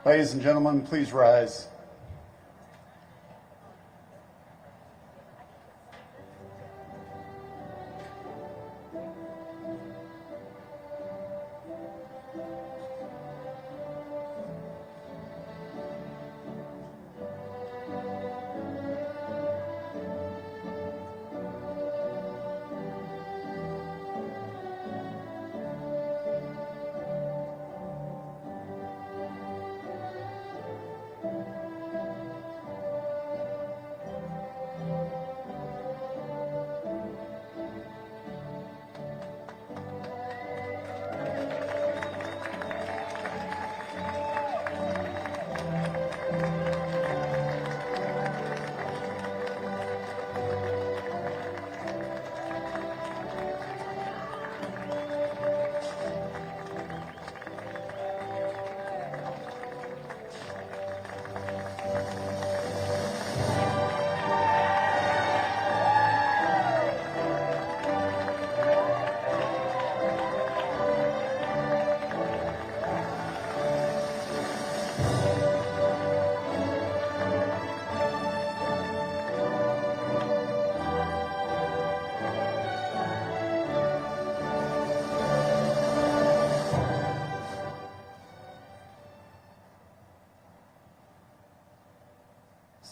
Ladies and gentlemen, please rise.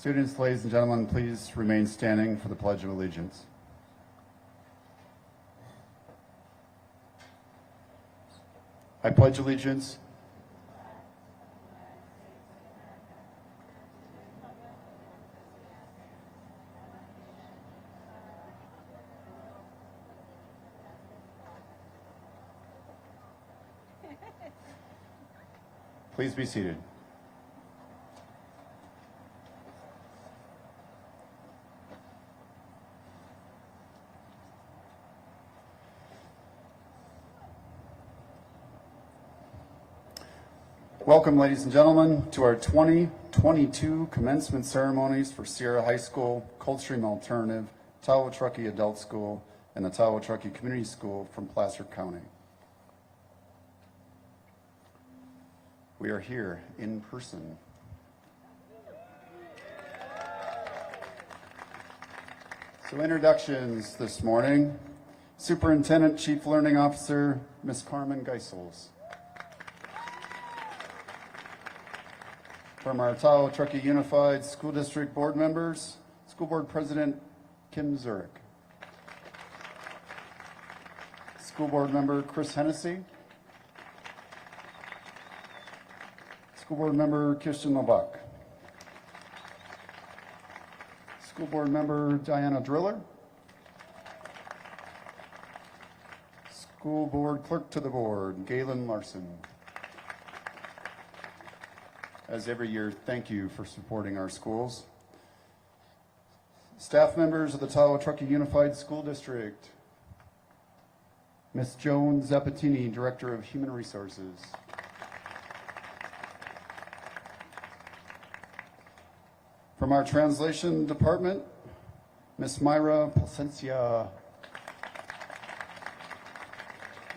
Students, ladies and gentlemen, please remain standing for the Pledge of Allegiance. I pledge allegiance Please be seated. Welcome, ladies and gentlemen, to our 2022 commencement ceremonies for Sierra High School, Coldstream Alternative, Tawa-Truckee Adult School, and the Tawa-Truckee Community School from Placer County. We are here in person. So introductions this morning. Superintendent Chief Learning Officer, Ms. Carmen Geisels. From our Tawa-Truckee Unified School District Board members, School Board President Kim Zurich. School Board Member Chris Hennessy. School Board Member Kirsten Novak. School Board Member Diana Driller. School Board Clerk to the Board, Galen Larson. As every year, thank you for supporting our schools. Staff members of the Tawa-Truckee Unified School District. Ms. Joan Zappatini, Director of Human Resources. From our translation department, Ms. Myra Placencia.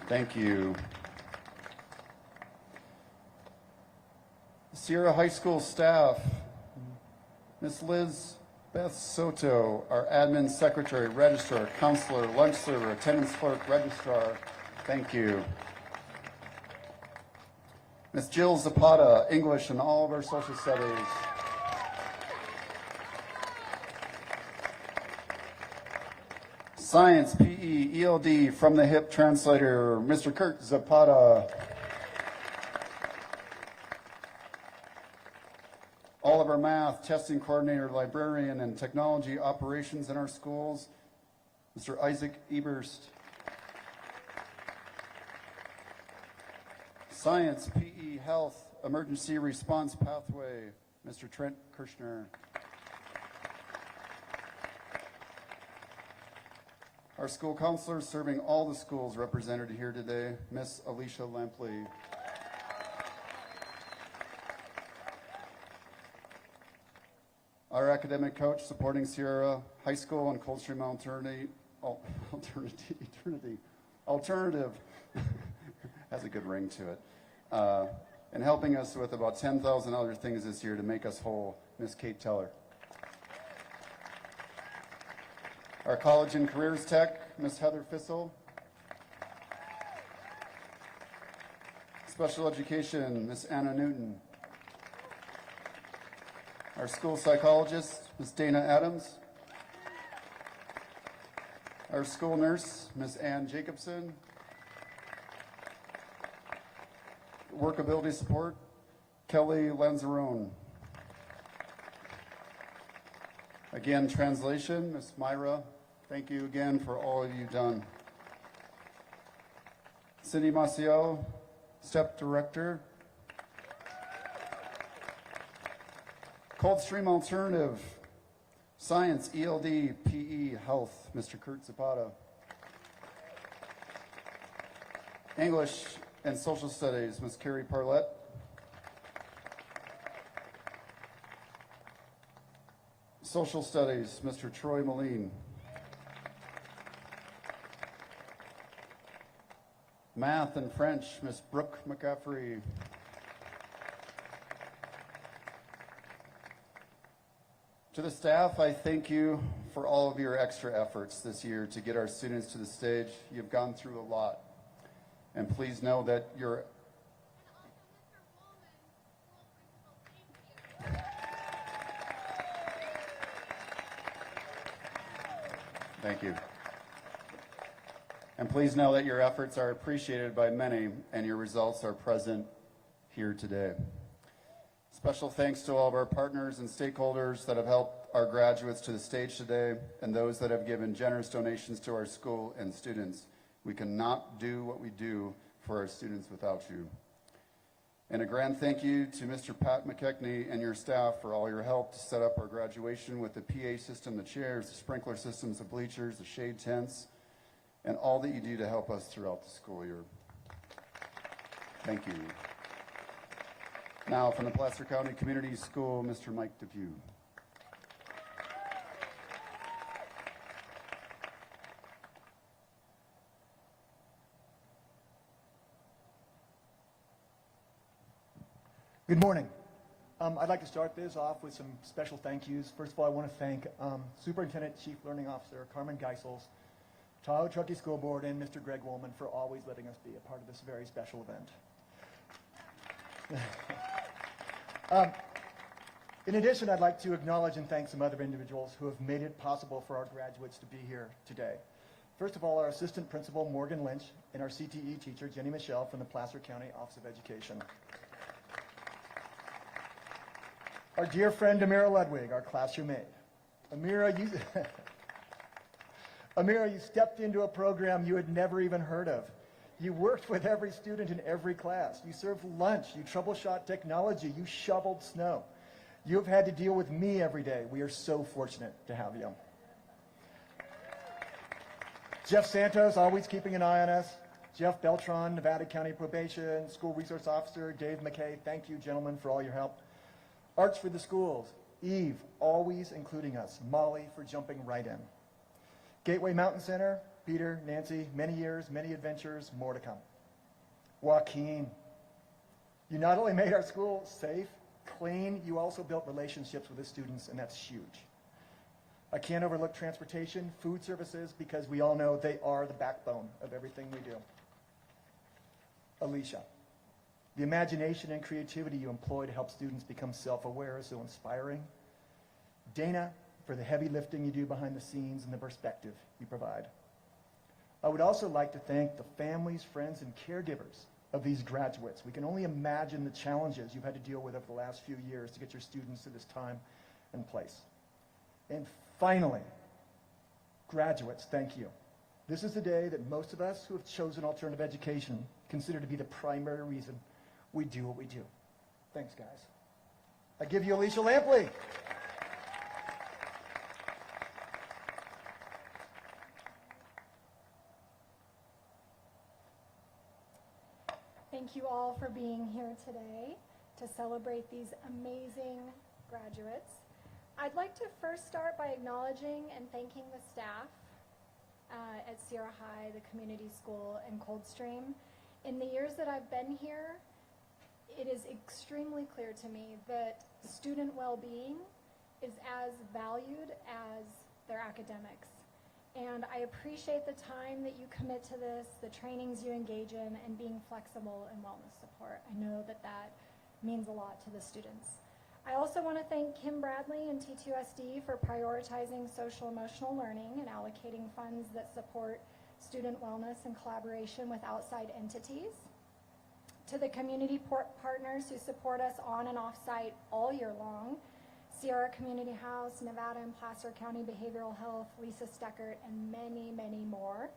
Thank you. Sierra High School staff, Ms. Liz Beth Soto, our admin secretary, registrar, counselor, lunch server, attendance clerk, registrar, thank you. Ms. Jill Zapata, English and all of our social studies. Science, PE, ELD, from the hip translator, Mr. Kurt Zapata. All of our math, testing coordinator, librarian, and technology operations in our schools, Mr. Isaac Eberst. Science, PE, health, emergency response pathway, Mr. Trent Kirshner. Our school counselors serving all the schools represented here today, Miss Alicia Lampley. Our academic coach supporting Sierra High School and Coldstream Alternative has a good ring to it. and helping us with about 10,000 other things this year to make us whole, Miss Kate Teller. Our College and Careers Tech, Miss Heather Fissel. Special Education, Miss Anna Newton. Our school psychologist, Miss Dana Adams. Our school nurse, Miss Ann Jacobson. Workability support, Kelly Lanzarone. Again, translation, Miss Myra, thank you again for all you've done. Cindy Maciel, STEP Director. Coldstream Alternative, Science, ELD, PE, Health, Mr. Kurt Zapata. English and Social Studies, Ms. Carrie Parlett. Social Studies, Mr. Troy Moline. Math and French, Ms. Brooke McCaffrey. To the staff, I thank you for all of your extra efforts this year to get our students to the stage. You've gone through a lot. And please know that you're... Thank you. And please know that your efforts are appreciated by many and your results are present here today. Special thanks to all of our partners and stakeholders that have helped our graduates to the stage today and those that have given generous donations to our school and students. We cannot do what we do for our students without you. And a grand thank you to Mr. Pat McKechnie and your staff for all your help to set up our graduation with the PA system, the chairs, the sprinkler systems, the bleachers, the shade tents, and all that you do to help us throughout the school year. Thank you. Now from the Placer County Community School, Mr. Mike Depew. Good morning. I'd like to start this off with some special thank yous. First of all, I want to thank Superintendent Chief Learning Officer Carmen Geisels, Tahoe Truckee School Board, and Mr. Greg Woolman for always letting us be a part of this very special event. In addition, I'd like to acknowledge and thank some other individuals who have made it possible for our graduates to be here today. First of all, our Assistant Principal Morgan Lynch and our CTE teacher Jenny Michelle from the Placer County Office of Education. Our dear friend Amira Ludwig, our classroom aide. Amira, you stepped into a program you had never even heard of. You worked with every student in every class. You served lunch. You troubleshot technology. You shoveled snow. You have had to deal with me every day. We are so fortunate to have you. Jeff Santos, always keeping an eye on us. Jeff Beltran, Nevada County Probation, School Resource Officer. Dave McKay, thank you, gentlemen, for all your help. Arts for the Schools. Eve, always including us. Molly for jumping right in. Gateway Mountain Center. Peter, Nancy, many years, many adventures, more to come. Joaquin, you not only made our school safe, clean, you also built relationships with the students, and that's huge. I can't overlook transportation, food services, because we all know they are the backbone of everything we do. Alicia, the imagination and creativity you employ to help students become self-aware is so inspiring. Dana, for the heavy lifting you do behind the scenes and the perspective you provide. I would also like to thank the families, friends, and caregivers of these graduates. We can only imagine the challenges you've had to deal with over the last few years to get your students to this time and place. And finally, graduates, thank you. This is the day that most of us who have chosen alternative education consider to be the primary reason we do what we do. Thanks, guys. I give you Alicia Lampley. Thank you all for being here today to celebrate these amazing graduates. I'd like to first start by acknowledging and thanking the staff at Sierra High, the community school, and Coldstream. In the years that I've been here, it is extremely clear to me that student well-being is as valued as their academics. And I appreciate the time that you commit to this, the trainings you engage in, and being flexible in wellness support. I know that that means a lot to the students. I also want to thank Kim Bradley and T2SD for prioritizing social emotional learning and allocating funds that support student wellness in collaboration with outside entities. To the community partners who support us on and off site all year long, Sierra Community House, Nevada and Placer County Behavioral Health, Lisa Steckert, and many, many more.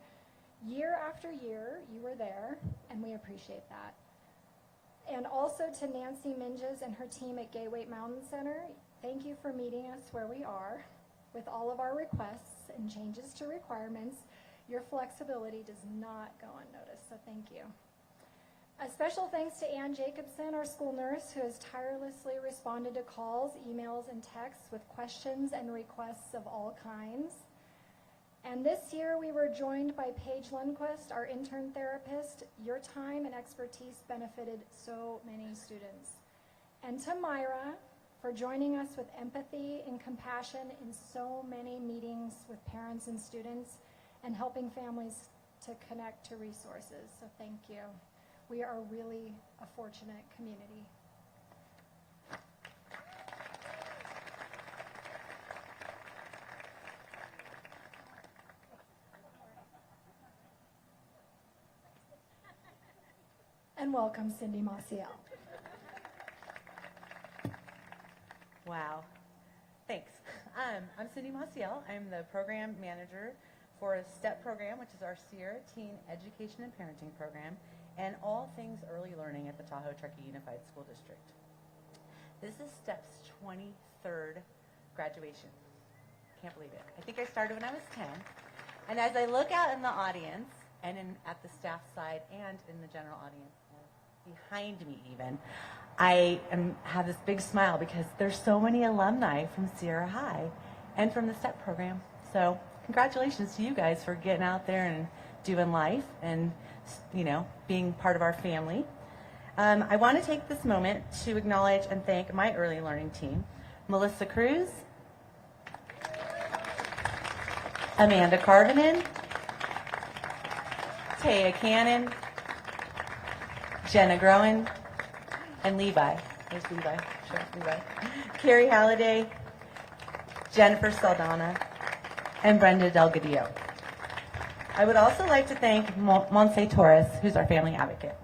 Year after year, you were there, and we appreciate that. And also to Nancy Minges and her team at Gateway Mountain Center, thank you for meeting us where we are. With all of our requests and changes to requirements, your flexibility does not go unnoticed, so thank you. A special thanks to Ann Jacobson, our school nurse, who has tirelessly responded to calls, emails, and texts with questions and requests of all kinds. And this year we were joined by Paige Lundquist, our intern therapist. Your time and expertise benefited so many students. And to Myra for joining us with empathy and compassion in so many meetings with parents and students and helping families to connect to resources. So thank you. We are really a fortunate community. And welcome, Cindy Maciel. Wow. Thanks. I'm Cindy Maciel. I'm the program manager for a STEP program, which is our Sierra Teen Education and Parenting Program, and all things early learning at the Tahoe Truckee Unified School District. This is STEP's 23rd graduation. Can't believe it. I think I started when I was 10. And as I look out in the audience, and at the staff side and in the general audience, behind me even, I have this big smile because there's so many alumni from Sierra High and from the STEP program. So congratulations to you guys for getting out there and doing life and, you know, being part of our family. I want to take this moment to acknowledge and thank my early learning team, Melissa Cruz, Amanda Carvinen, Taya Cannon, Jenna Groen, and Levi. There's Levi. Sure, Levi. Carrie Halliday, Jennifer Saldana, and Brenda Delgadillo. I would also like to thank Monse Torres, who's our family advocate.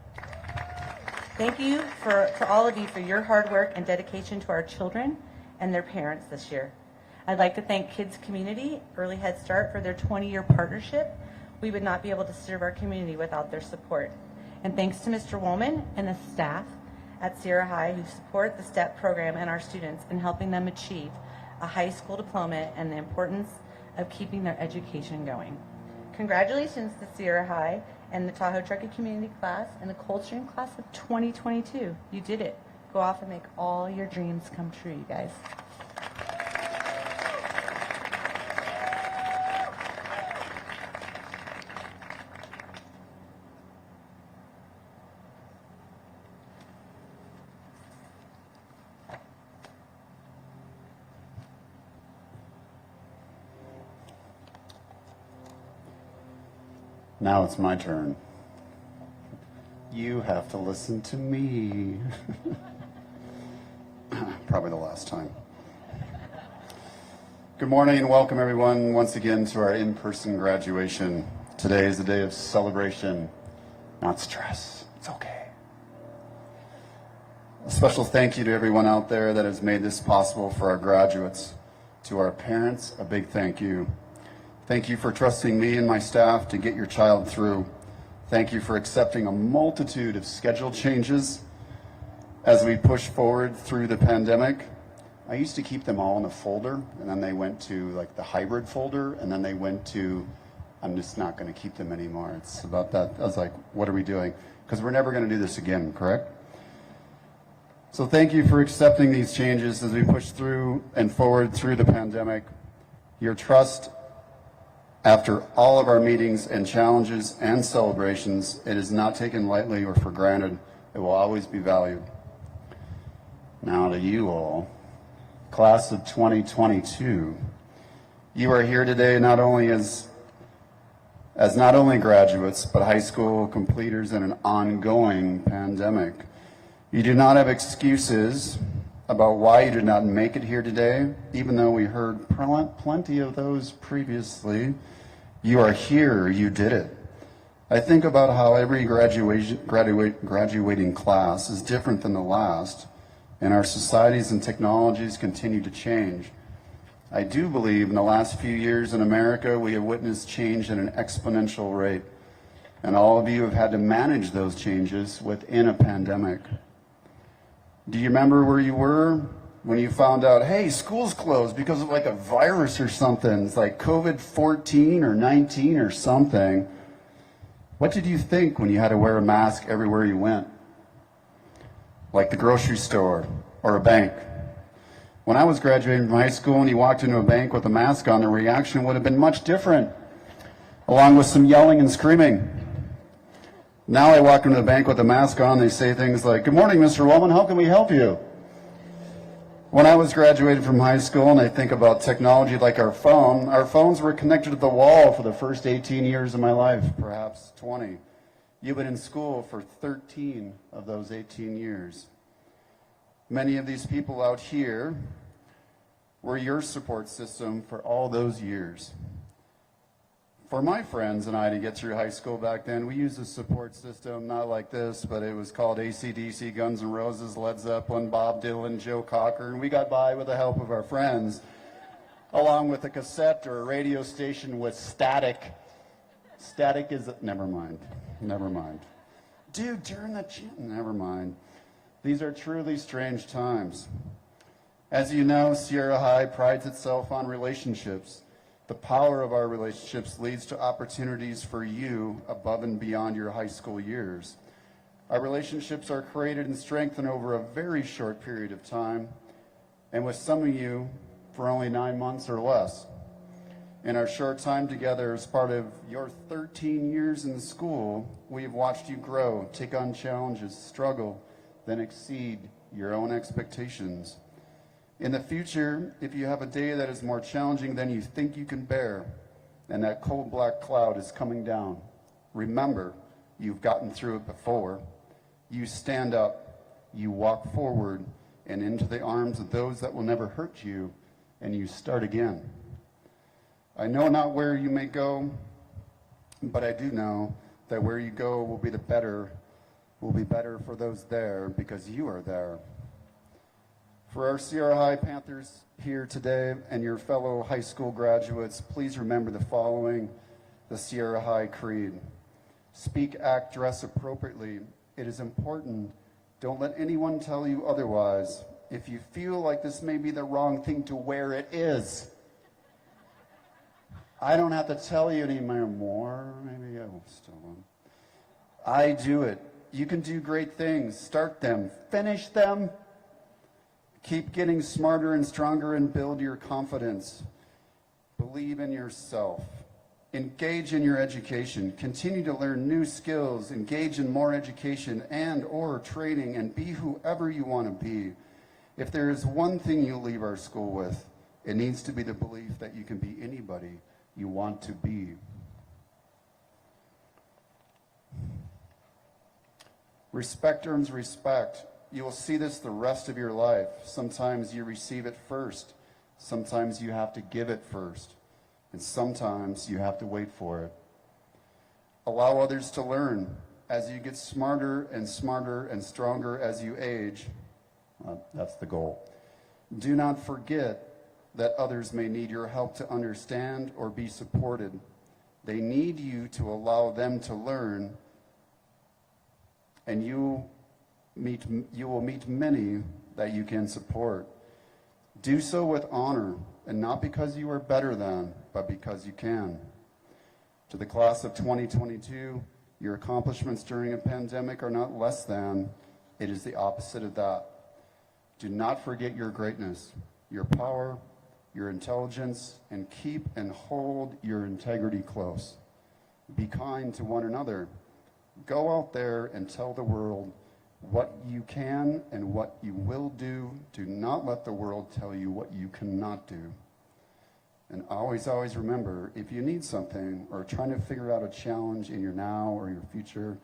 Thank you to all of you for your hard work and dedication to our children and their parents this year. I'd like to thank Kids Community, Early Head Start, for their 20-year partnership. We would not be able to serve our community without their support. And thanks to Mr. Woolman and the staff at Sierra High who support the STEP program and our students in helping them achieve a high school diploma and the importance of keeping their education going. Congratulations to Sierra High and the Tahoe Truckee Community class and the Coldstream class of 2022. You did it. Go off and make all your dreams come true, you guys. Now it's my turn. You have to listen to me. Probably the last time. Good morning and welcome everyone once again to our in-person graduation. Today is a day of celebration, not stress. It's okay. A special thank you to everyone out there that has made this possible for our graduates. To our parents, a big thank you. Thank you for trusting me and my staff to get your child through. Thank you for accepting a multitude of schedule changes as we push forward through the pandemic. I used to keep them all in a folder, and then they went to like the hybrid folder, and then they went to, I'm just not going to keep them anymore. It's about that. I was like, what are we doing? Because we're never going to do this again, correct? So thank you for accepting these changes as we push through and forward through the pandemic. Your trust after all of our meetings and challenges and celebrations, it is not taken lightly or for granted. It will always be valued. Now to you all, class of 2022, you are here today not only as not only graduates, but high school completers in an ongoing pandemic. You do not have excuses about why you did not make it here today, even though we heard plenty of those previously. You are here, you did it. I think about how every graduating class is different than the last, and our societies and technologies continue to change. I do believe in the last few years in America, we have witnessed change at an exponential rate, and all of you have had to manage those changes within a pandemic. Do you remember where you were when you found out, hey, school's closed because of like a virus or something? It's like COVID-14 or 19 or something. What did you think when you had to wear a mask everywhere you went? Like the grocery store or a bank. When I was graduating from high school and you walked into a bank with a mask on, the reaction would have been much different, along with some yelling and screaming. Now I walk into the bank with a mask on, they say things like, "Good morning, Mr. Wellman, how can we help you?" When I was graduated from high school and I think about technology like our phones were connected to the wall for the first 18 years of my life, perhaps 20. You've been in school for 13 of those 18 years. Many of these people out here were your support system for all those years. For my friends and I to get through high school back then, we used a support system, not like this, but it was called AC/DC, Guns N' Roses, Led Zeppelin, Bob Dylan, Joe Cocker, and we got by with the help of our friends, along with a cassette or a radio station with static. Static is, never mind. Dude, turn the never mind. These are truly strange times. As you know, Sierra High prides itself on relationships. The power of our relationships leads to opportunities for you above and beyond your high school years. Our relationships are created and strengthened over a very short period of time, and with some of you, for only 9 months or less. In our short time together as part of your 13 years in school, we have watched you grow, take on challenges, struggle, then exceed your own expectations. In the future, if you have a day that is more challenging than you think you can bear, and that cold black cloud is coming down, remember, you've gotten through it before. You stand up, you walk forward, and into the arms of those that will never hurt you, and you start again. I know not where you may go, but I do know that where you go will be better for those there because you are there. For our Sierra High Panthers here today and your fellow high school graduates, please remember the following, the Sierra High Creed. Speak, act, dress appropriately. It is important. Don't let anyone tell you otherwise. If you feel like this may be the wrong thing to wear, it is. I don't have to tell you anymore. Maybe I will still. I do it. You can do great things. Start them. Finish them. Keep getting smarter and stronger and build your confidence. Believe in yourself. Engage in your education. Continue to learn new skills. Engage in more education and or training and be whoever you want to be. If there is one thing you leave our school with, it needs to be the belief that you can be anybody you want to be. Respect earns respect. You will see this the rest of your life. Sometimes you receive it first. Sometimes you have to give it first. And sometimes you have to wait for it. Allow others to learn. As you get smarter and stronger as you age, that's the goal. Do not forget that others may need your help to understand or be supported. They need you to allow them to learn, and you will meet many that you can support. Do so with honor, and not because you are better than, but because you can. To the class of 2022, your accomplishments during a pandemic are not less than, it is the opposite of that. Do not forget your greatness, your power, your intelligence, and keep and hold your integrity close. Be kind to one another. Go out there and tell the world what you can and what you will do. Do not let the world tell you what you cannot do. And always, always remember, if you need something or trying to figure out a challenge in your now or your future,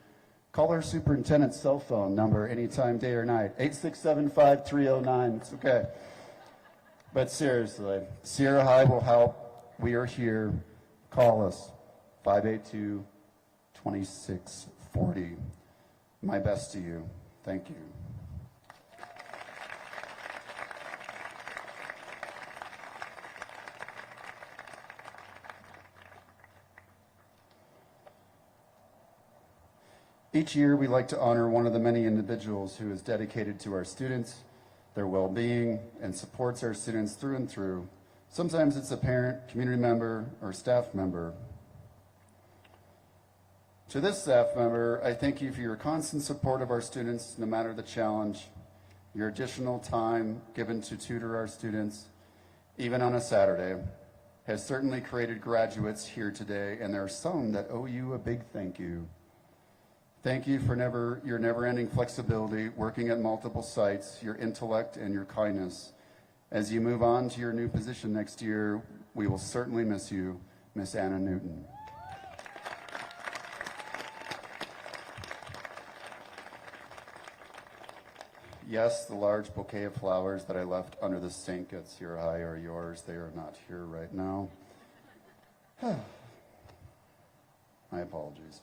call our superintendent's cell phone number anytime, day or night, 867-5309. It's okay. But seriously, Sierra High will help. We are here. Call us, 582-2640. My best to you. Thank you. Each year, we like to honor one of the many individuals who is dedicated to our students, their well-being, and supports our students through and through. Sometimes it's a parent, community member, or staff member. To this staff member, I thank you for your constant support of our students, no matter the challenge, your additional time given to tutor our students, even on a Saturday, has certainly created graduates here today, and there are some that owe you a big thank you. Thank you for your never-ending flexibility, working at multiple sites, your intellect, and your kindness. As you move on to your new position next year, we will certainly miss you, Miss Anna Newton. Yes, the large bouquet of flowers that I left under the sink at Sierra High are yours. They are not here right now. My apologies.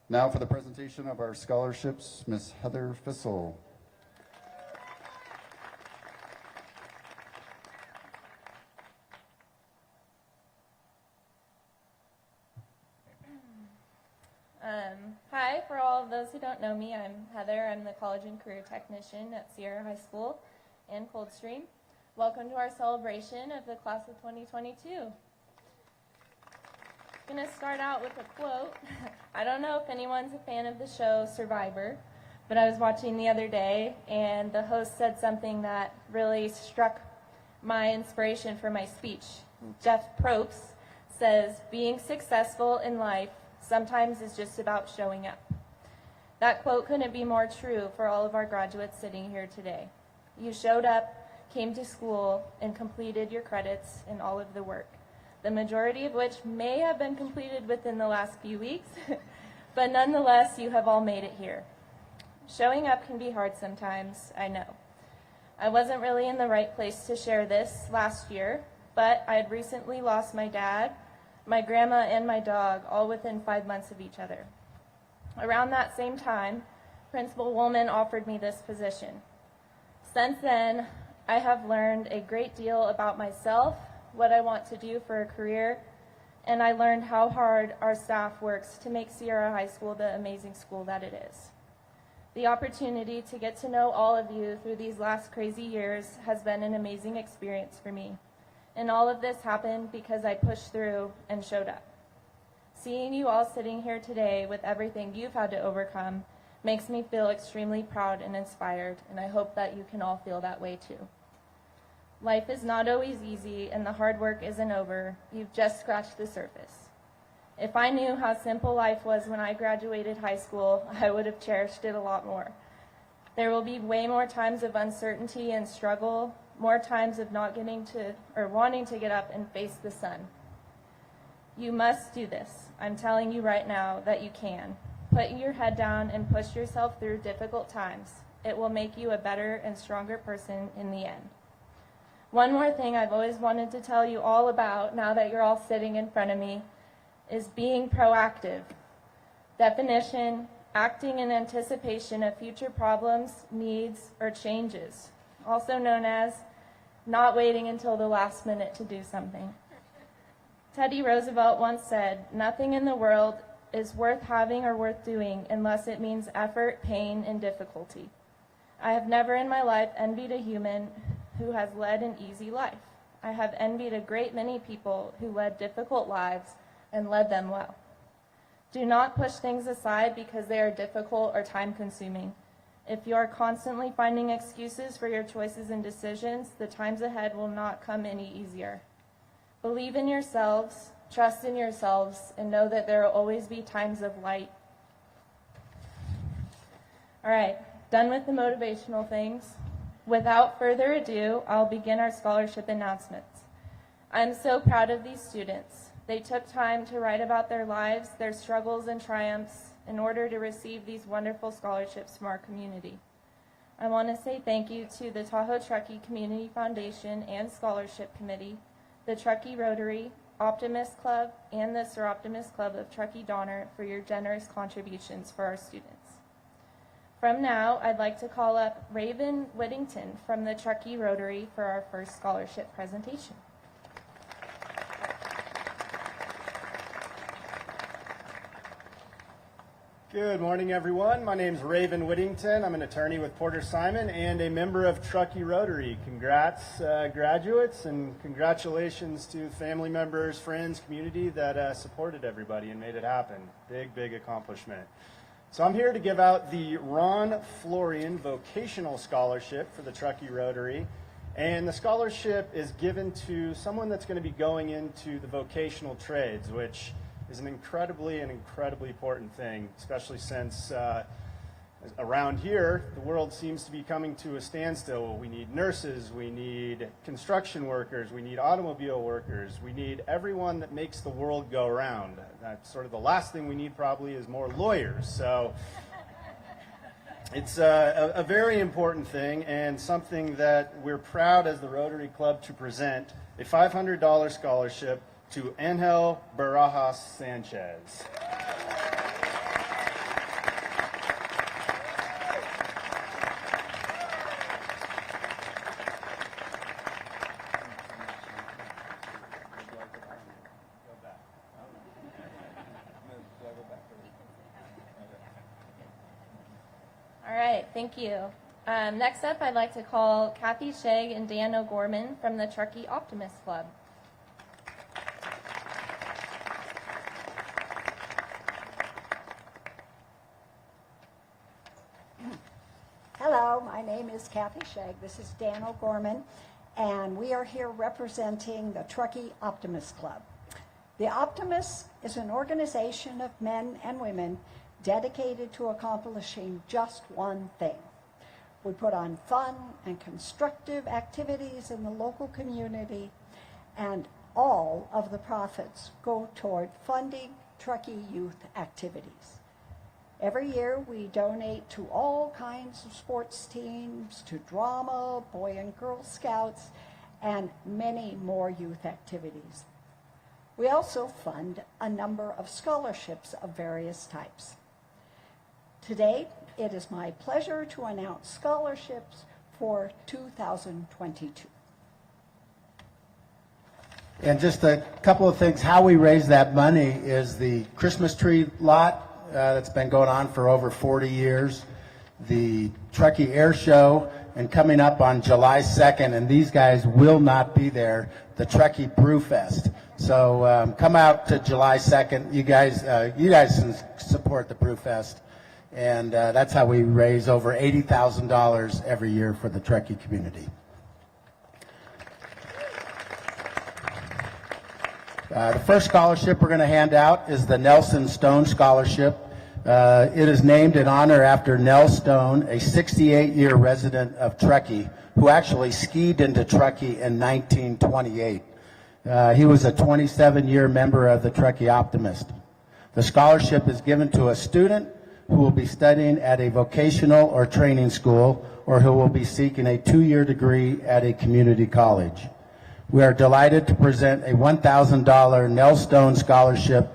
Now for the presentation of our scholarships, Ms. Heather Fissel. Hi, for all of those who don't know me, I'm Heather. I'm the College and Career Technician at Sierra High School in Coldstream. Welcome to our celebration of the class of 2022. I'm going to start out with a quote. I don't know if anyone's a fan of the show Survivor, but I was watching the other day, and the host said something that really struck my inspiration for my speech. Jeff Probst says, "Being successful in life sometimes is just about showing up." That quote couldn't be more true for all of our graduates sitting here today. You showed up, came to school, and completed your credits and all of the work, the majority of which may have been completed within the last few weeks, but nonetheless, you have all made it here. Showing up can be hard sometimes, I know. I wasn't really in the right place to share this last year, but I had recently lost my dad, my grandma, and my dog, all within 5 months of each other. Around that same time, Principal Woolman offered me this position. Since then, I have learned a great deal about myself, what I want to do for a career, and I learned how hard our staff works to make Sierra High School the amazing school that it is. The opportunity to get to know all of you through these last crazy years has been an amazing experience for me. And all of this happened because I pushed through and showed up. Seeing you all sitting here today with everything you've had to overcome makes me feel extremely proud and inspired, and I hope that you can all feel that way too. Life is not always easy, and the hard work isn't over. You've just scratched the surface. If I knew how simple life was when I graduated high school, I would have cherished it a lot more. There will be way more times of uncertainty and struggle, more times of not getting to or wanting to get up and face the sun. You must do this. I'm telling you right now that you can. Put your head down and push yourself through difficult times. It will make you a better and stronger person in the end. One more thing I've always wanted to tell you all about, now that you're all sitting in front of me, is being proactive. Definition: acting in anticipation of future problems, needs, or changes, also known as not waiting until the last minute to do something. Teddy Roosevelt once said, "Nothing in the world is worth having or worth doing unless it means effort, pain, and difficulty." I have never in my life envied a human who has led an easy life. I have envied a great many people who led difficult lives and led them well. Do not push things aside because they are difficult or time-consuming. If you are constantly finding excuses for your choices and decisions, the times ahead will not come any easier. Believe in yourselves, trust in yourselves, and know that there will always be times of light. All right, done with the motivational things. Without further ado, I'll begin our scholarship announcements. I'm so proud of these students. They took time to write about their lives, their struggles and triumphs in order to receive these wonderful scholarships from our community. I want to say thank you to the Tahoe Truckee Community Foundation and Scholarship Committee, the Truckee Rotary, Optimist Club, and the Sir Optimist Club of Truckee Donner for your generous contributions for our students. From now, I'd like to call up Raven Whittington from the Truckee Rotary for our first scholarship presentation. Good morning, everyone. My name is Raven Whittington. I'm an attorney with Porter Simon and a member of Truckee Rotary. Congrats, graduates, and congratulations to family members, friends, community that supported everybody and made it happen. Big, big accomplishment. So I'm here to give out the Ron Florian Vocational Scholarship for the Truckee Rotary. And the scholarship is given to someone that's going to be going into the vocational trades, which is an incredibly important thing, especially since around here, the world seems to be coming to a standstill. We need nurses, we need construction workers, we need automobile workers, we need everyone that makes the world go round. That's sort of the last thing we need probably is more lawyers. So it's a very important thing and something that we're proud as the Rotary Club to present, a $500 scholarship to Angel Barajas Sanchez. All right, thank you. Next up, I'd like to call Kathy Shegg and Dan O'Gorman from the Truckee Optimist Club. Hello, my name is Kathy Shegg. This is Dan O'Gorman, and we are here representing the Truckee Optimist Club. The Optimists is an organization of men and women dedicated to accomplishing just one thing. We put on fun and constructive activities in the local community, and all of the profits go toward funding Truckee youth activities. Every year we donate to all kinds of sports teams, to drama, Boy and Girl Scouts, and many more youth activities. We also fund a number of scholarships of various types. Today, it is my pleasure to announce scholarships for 2022. And just a couple of things, how we raise that money is the Christmas tree lot that's been going on for over 40 years, the Truckee Air Show, and coming up on July 2nd, and these guys will not be there, the Truckee Brew Fest. So come out to July 2nd. You guys can support the Brew Fest, and that's how we raise over $80,000 every year for the Truckee community. The first scholarship we're going to hand out is the Nelson Stone Scholarship. It is named in honor after Nell Stone, a 68-year resident of Truckee, who actually skied into Truckee in 1928. He was a 27-year member of the Truckee Optimist. The scholarship is given to a student who will be studying at a vocational or training school, or who will be seeking a 2-year degree at a community college. We are delighted to present a $1,000 Nell Stone Scholarship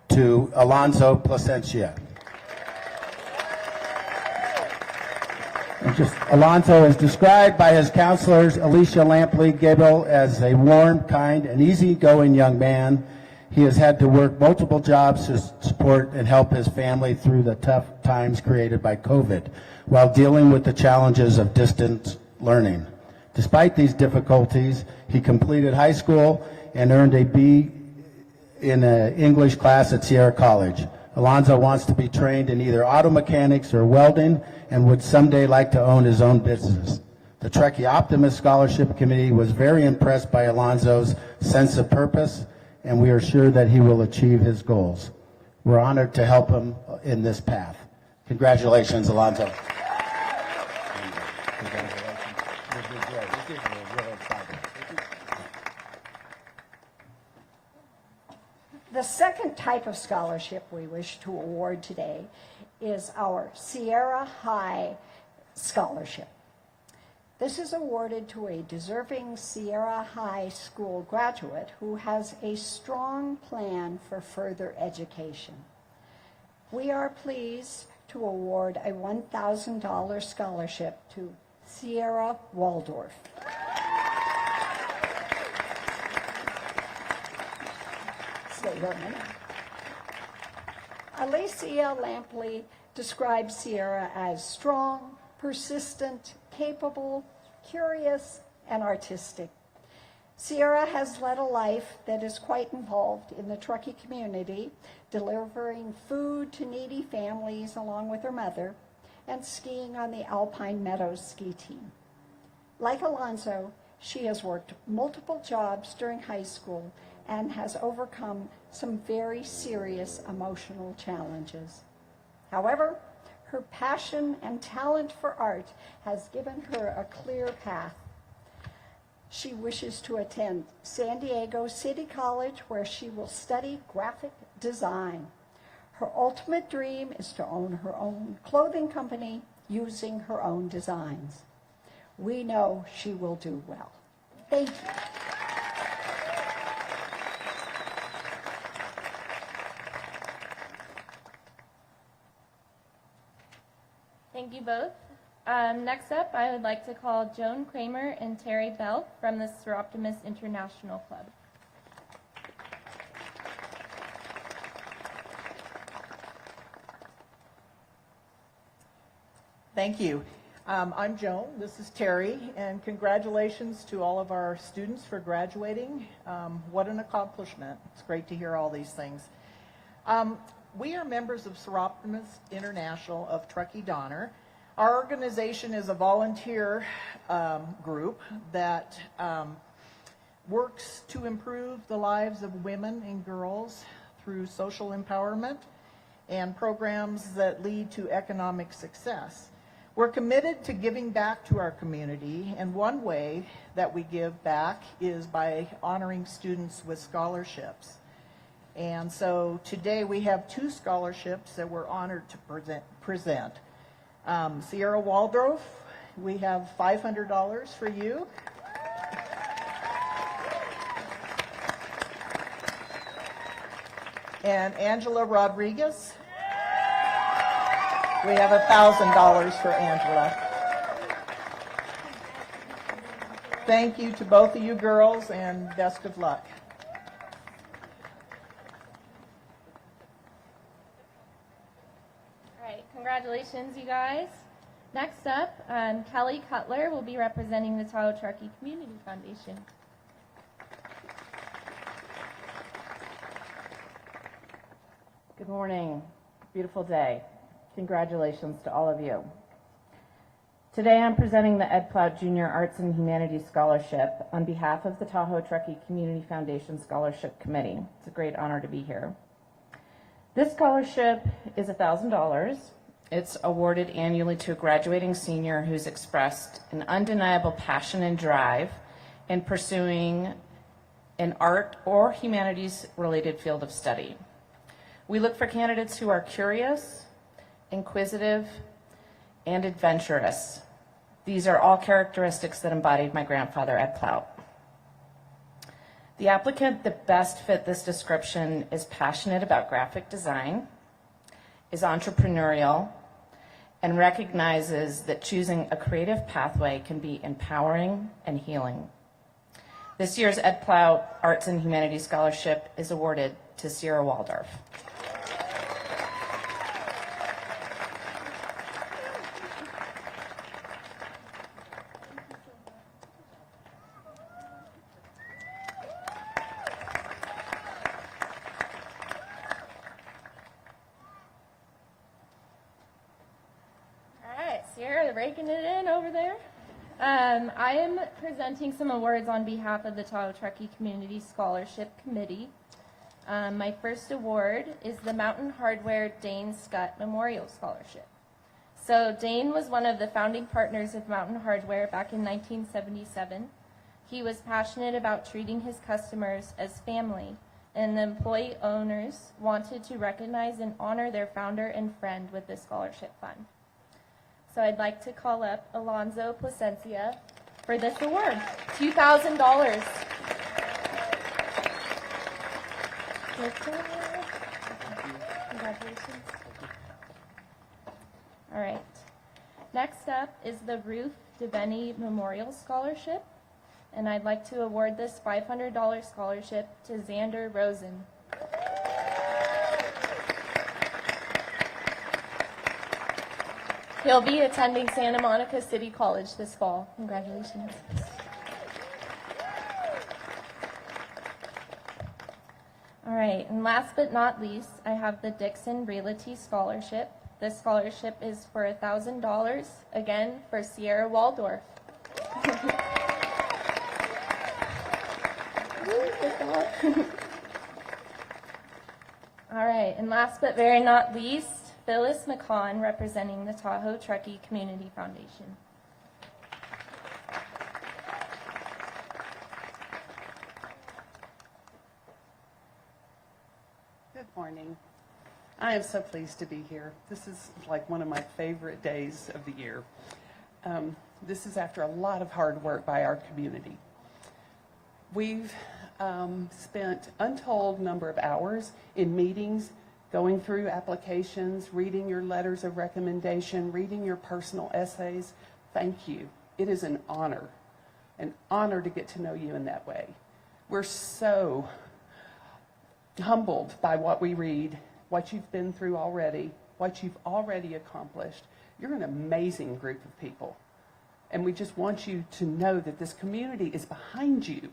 to Alonzo Placencia. Alonzo is described by his counselors, Alicia Lampley Gable, as a warm, kind, and easygoing young man. He has had to work multiple jobs to support and help his family through the tough times created by COVID, while dealing with the challenges of distance learning. Despite these difficulties, he completed high school and earned a B in an English class at Sierra College. Alonzo wants to be trained in either auto mechanics or welding and would someday like to own his own business. The Truckee Optimist Scholarship Committee was very impressed by Alonzo's sense of purpose, and we are sure that he will achieve his goals. We're honored to help him in this path. Congratulations, Alonzo. The second type of scholarship we wish to award today is our Sierra High Scholarship. This is awarded to a deserving Sierra High School graduate who has a strong plan for further education. We are pleased to award a $1,000 scholarship to Sierra Waldorf. Stay here a minute. Alicia Lampley describes Sierra as strong, persistent, capable, curious, and artistic. Sierra has led a life that is quite involved in the Truckee community, delivering food to needy families along with her mother, and skiing on the Alpine Meadows ski team. Like Alonzo, she has worked multiple jobs during high school and has overcome some very serious emotional challenges. However, her passion and talent for art has given her a clear path. She wishes to attend San Diego City College, where she will study graphic design. Her ultimate dream is to own her own clothing company using her own designs. We know she will do well. Thank you. Thank you both. Next up, I would like to call Joan Kramer and Terry Bell from the Seroptimus International Club. Thank you. I'm Joan, this is Terry, and congratulations to all of our students for graduating. What an accomplishment. It's great to hear all these things. We are members of Seroptimus International of Truckee Donner. Our organization is a volunteer group that works to improve the lives of women and girls through social empowerment and programs that lead to economic success. We're committed to giving back to our community, and one way that we give back is by honoring students with scholarships. And so today we have 2 scholarships that we're honored to present. Sierra Waldorf, we have $500 for you. And Angela Rodriguez, we have $1,000 for Angela. Thank you to both of you girls, and best of luck. Congratulations, you guys. Next up, Kelly Cutler will be representing the Tahoe Truckee Community Foundation. Good morning. Beautiful day. Congratulations to all of you. Today I'm presenting the Ed Plout Junior Arts and Humanities Scholarship on behalf of the Tahoe Truckee Community Foundation Scholarship Committee. It's a great honor to be here. This scholarship is $1,000. It's awarded annually to a graduating senior who's expressed an undeniable passion and drive in pursuing an art or humanities-related field of study. We look for candidates who are curious, inquisitive, and adventurous. These are all characteristics that embodied my grandfather, Ed Plout. The applicant that best fit this description is passionate about graphic design, is entrepreneurial, and recognizes that choosing a creative pathway can be empowering and healing. This year's Ed Plout Arts and Humanities Scholarship is awarded to Sierra Waldorf. Sierra, raking it in over there. I am presenting some awards on behalf of the Tahoe Truckee Community Scholarship Committee. My first award is the Mountain Hardware Dane Scott Memorial Scholarship. So Dane was one of the founding partners of Mountain Hardware back in 1977. He was passionate about treating his customers as family, and the employee owners wanted to recognize and honor their founder and friend with this scholarship fund. So I'd like to call up Alonzo Placencia for this award, $2,000. Congratulations. All right. Next up is the Ruth DeBenny Memorial Scholarship, and I'd like to award this $500 scholarship to Xander Rosen. He'll be attending Santa Monica City College this fall. Congratulations. All right, and last but not least, I have the Dixon Realty Scholarship. This scholarship is for $1,000, again, for Sierra Waldorf. All right, and last but very not least, Phyllis McCon, representing the Tahoe Truckee Community Foundation. Good morning. I am so pleased to be here. This is like one of my favorite days of the year. This is after a lot of hard work by our community. We've spent untold number of hours in meetings, going through applications, reading your letters of recommendation, reading your personal essays. Thank you. It is an honor to get to know you in that way. We're so humbled by what we read, what you've been through already, what you've already accomplished. You're an amazing group of people. And we just want you to know that this community is behind you.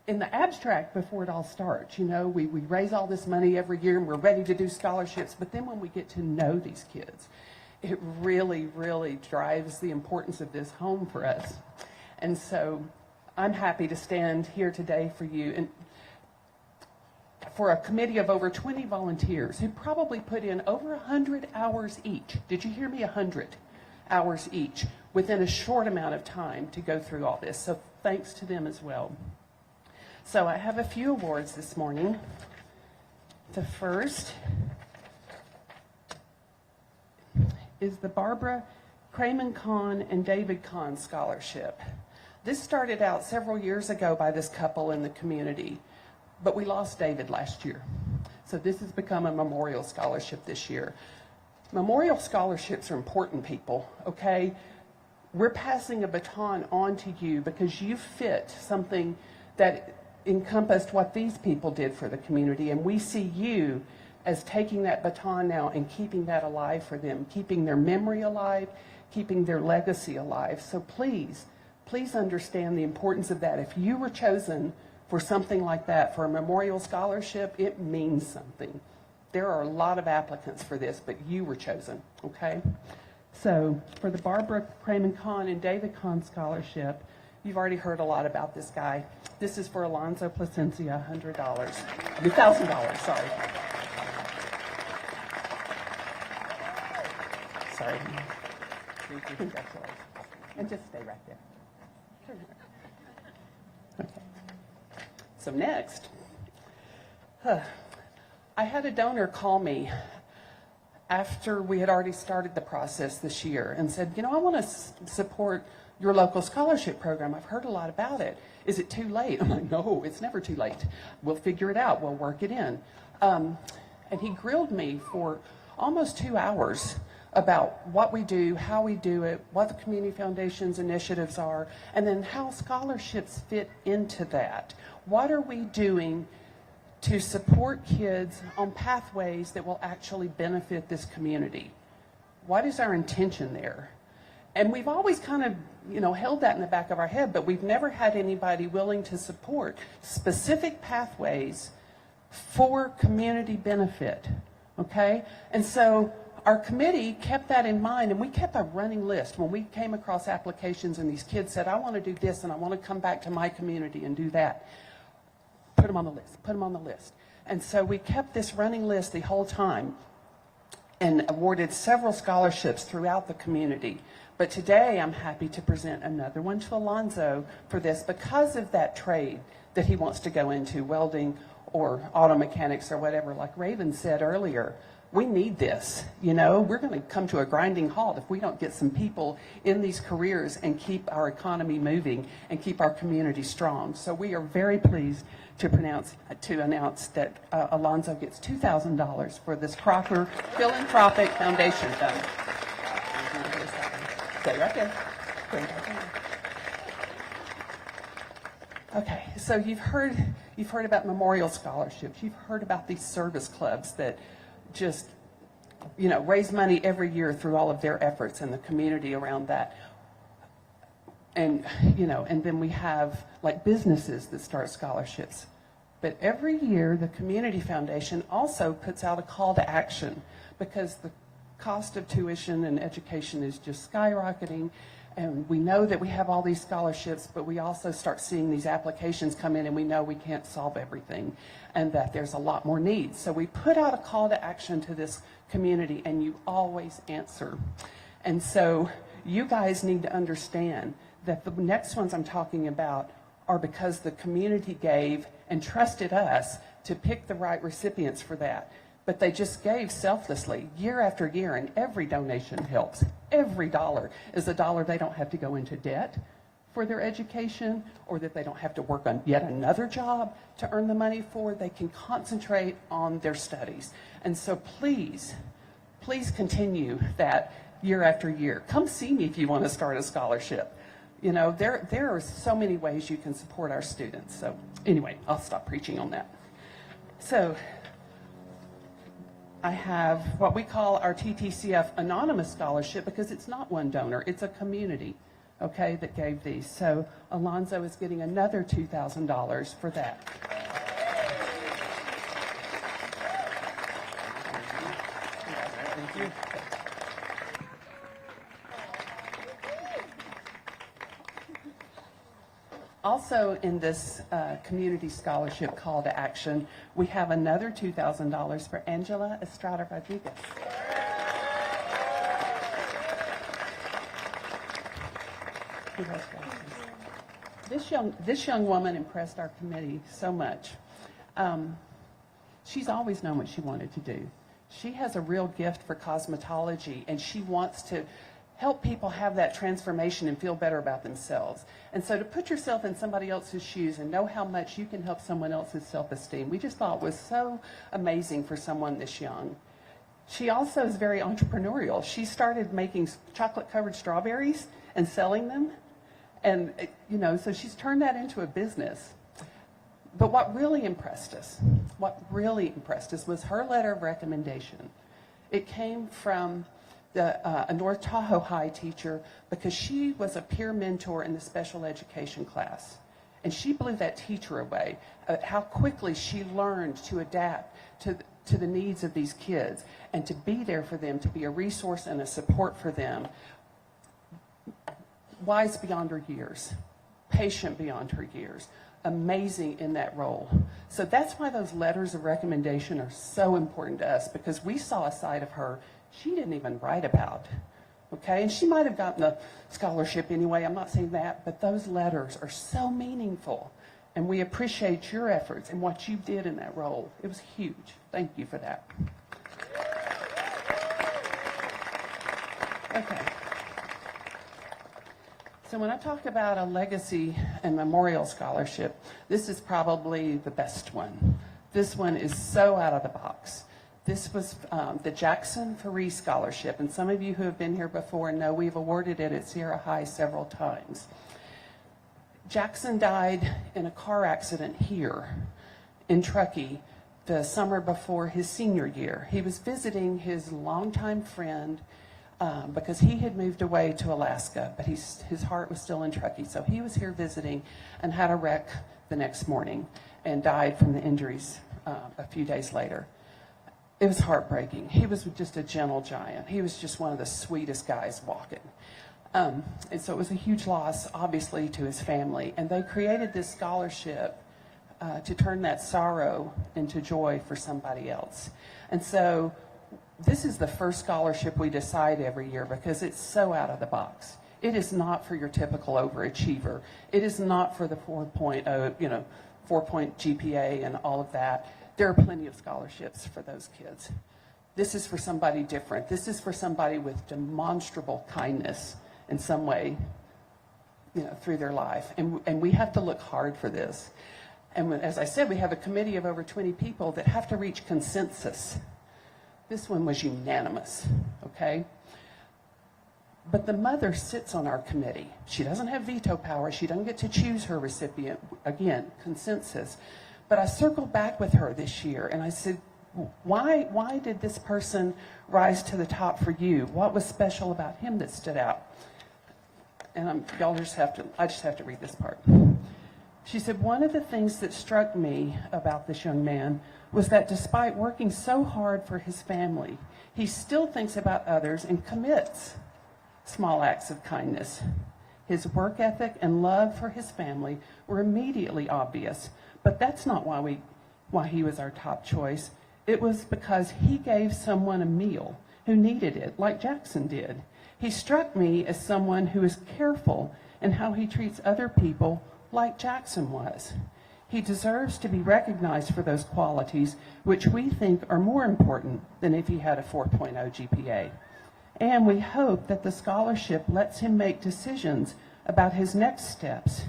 In the abstract, before it all starts, you know, we raise all this money every year and we're ready to do scholarships, but then when we get to know these kids, it really, really drives the importance of this home for us. And so I'm happy to stand here today for you and for a committee of over 20 volunteers who probably put in over 100 hours each. Did you hear me? 100 hours each within a short amount of time to go through all this. So thanks to them as well. So I have a few awards this morning. The first is the Barbara Kramen Kahn and David Kahn Scholarship. This started out several years ago by this couple in the community, but we lost David last year. So this has become a memorial scholarship this year. Memorial scholarships are important, people, okay? We're passing a baton on to you because you fit something that encompassed what these people did for the community, and we see you as taking that baton now and keeping that alive for them, keeping their memory alive, keeping their legacy alive. So please, please understand the importance of that. If you were chosen for something like that, for a memorial scholarship, it means something. There are a lot of applicants for this, but you were chosen, okay? So for the Barbara Kramen Kahn and David Kahn Scholarship, you've already heard a lot about this guy. This is for Alonzo Placencia, $1,000, sorry. Sorry. Congratulations. And just stay right there. Okay. So next, I had a donor call me after we had already started the process this year and said, you know, I want to support your local scholarship program. I've heard a lot about it. Is it too late? I'm like, no, it's never too late. We'll figure it out. We'll work it in. And he grilled me for almost 2 hours about what we do, how we do it, what the Community Foundation's initiatives are, and then how scholarships fit into that. What are we doing to support kids on pathways that will actually benefit this community? What is our intention there? And we've always kind of, you know, held that in the back of our head, but we've never had anybody willing to support specific pathways for community benefit, okay? And so our committee kept that in mind, and we kept a running list. When we came across applications and these kids said, I want to do this and I want to come back to my community and do that, put them on the list, put them on the list. And so we kept this running list the whole time. and awarded several scholarships throughout the community. But today I'm happy to present another one to Alonzo for this because of that trade that he wants to go into, welding or auto mechanics or whatever, like Raven said earlier. We need this, you know. We're going to come to a grinding halt if we don't get some people in these careers and keep our economy moving and keep our community strong. So we are very pleased to announce that Alonzo gets $2,000 for this Crocker Philanthropic Foundation Fund. Stay right there. Okay, so you've heard about memorial scholarships. You've heard about these service clubs that just, you know, raise money every year through all of their efforts in the community around that. And, you know, and then we have like businesses that start scholarships. But every year the Community Foundation also puts out a call to action because the cost of tuition and education is just skyrocketing. And we know that we have all these scholarships, but we also start seeing these applications come in and we know we can't solve everything and that there's a lot more needs. So we put out a call to action to this community and you always answer. And so you guys need to understand that the next ones I'm talking about are because the community gave and trusted us to pick the right recipients for that. But they just gave selflessly year after year, and every donation helps. Every dollar is a dollar they don't have to go into debt for their education or that they don't have to work on yet another job to earn the money for. They can concentrate on their studies. And so please, please continue that year after year. Come see me if you want to start a scholarship. You know, there are so many ways you can support our students. So anyway, I'll stop preaching on that. So I have what we call our TTCF Anonymous Scholarship because it's not one donor, it's a community, okay, that gave these. So Alonzo is getting another $2,000 for that. Thank you. Also in this community scholarship call to action, we have another $2,000 for Angela Estrada Rodriguez. This young woman impressed our committee so much. She's always known what she wanted to do. She has a real gift for cosmetology, and she wants to help people have that transformation and feel better about themselves. And so to put yourself in somebody else's shoes and know how much you can help someone else's self-esteem, we just thought was so amazing for someone this young. She also is very entrepreneurial. She started making chocolate-covered strawberries and selling them. And, you know, so she's turned that into a business. But what really impressed us was her letter of recommendation. It came from a North Tahoe High teacher because she was a peer mentor in the special education class. And she blew that teacher away at how quickly she learned to adapt to the needs of these kids and to be there for them, to be a resource and a support for them. Wise beyond her years, patient beyond her years, amazing in that role. So that's why those letters of recommendation are so important to us, because we saw a side of her she didn't even write about, okay? And she might have gotten a scholarship anyway, I'm not saying that, but those letters are so meaningful, and we appreciate your efforts and what you did in that role. It was huge. Thank you for that. Okay. So when I talk about a legacy and memorial scholarship, this is probably the best one. This one is so out of the box. This was the Jackson Faree Scholarship, and some of you who have been here before know we've awarded it at Sierra High several times. Jackson died in a car accident here in Truckee the summer before his senior year. He was visiting his longtime friend because he had moved away to Alaska, but his heart was still in Truckee. So he was here visiting and had a wreck the next morning and died from the injuries a few days later. It was heartbreaking. He was just a gentle giant. He was just one of the sweetest guys walking. And so it was a huge loss, obviously, to his family. And they created this scholarship to turn that sorrow into joy for somebody else. And so this is the first scholarship we decide every year because it's so out of the box. It is not for your typical overachiever. It is not for the 4.0, 4-point GPA and all of that. There are plenty of scholarships for those kids. This is for somebody different. This is for somebody with demonstrable kindness in some way, through their life. And we have to look hard for this. And as I said, we have a committee of over 20 people that have to reach consensus. This one was unanimous, okay? But the mother sits on our committee. She doesn't have veto power. She doesn't get to choose her recipient. Again, consensus. But I circled back with her this year and I said, why did this person rise to the top for you? What was special about him that stood out? And I just have to read this part. She said, one of the things that struck me about this young man was that despite working so hard for his family, he still thinks about others and commits small acts of kindness. His work ethic and love for his family were immediately obvious, but that's not why he was our top choice. It was because he gave someone a meal who needed it, like Jackson did. He struck me as someone who is careful in how he treats other people, like Jackson was. He deserves to be recognized for those qualities, which we think are more important than if he had a 4.0 GPA. And we hope that the scholarship lets him make decisions about his next steps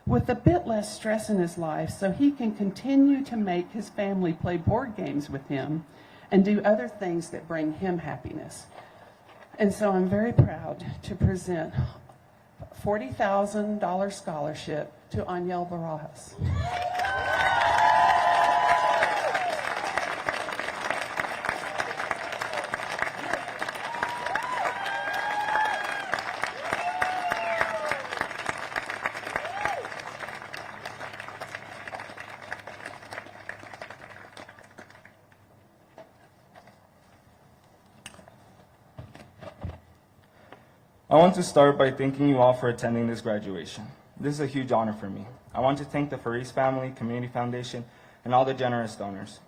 with a bit less stress in his life so he can continue to make his family play board games with him and do other things that bring him happiness. And so I'm very proud to present a $40,000 scholarship to Aniel Barajas. I want to start by thanking you all for attending this graduation. This is a huge honor for me. I want to thank the Faris family, Community Foundation, and all the generous donors.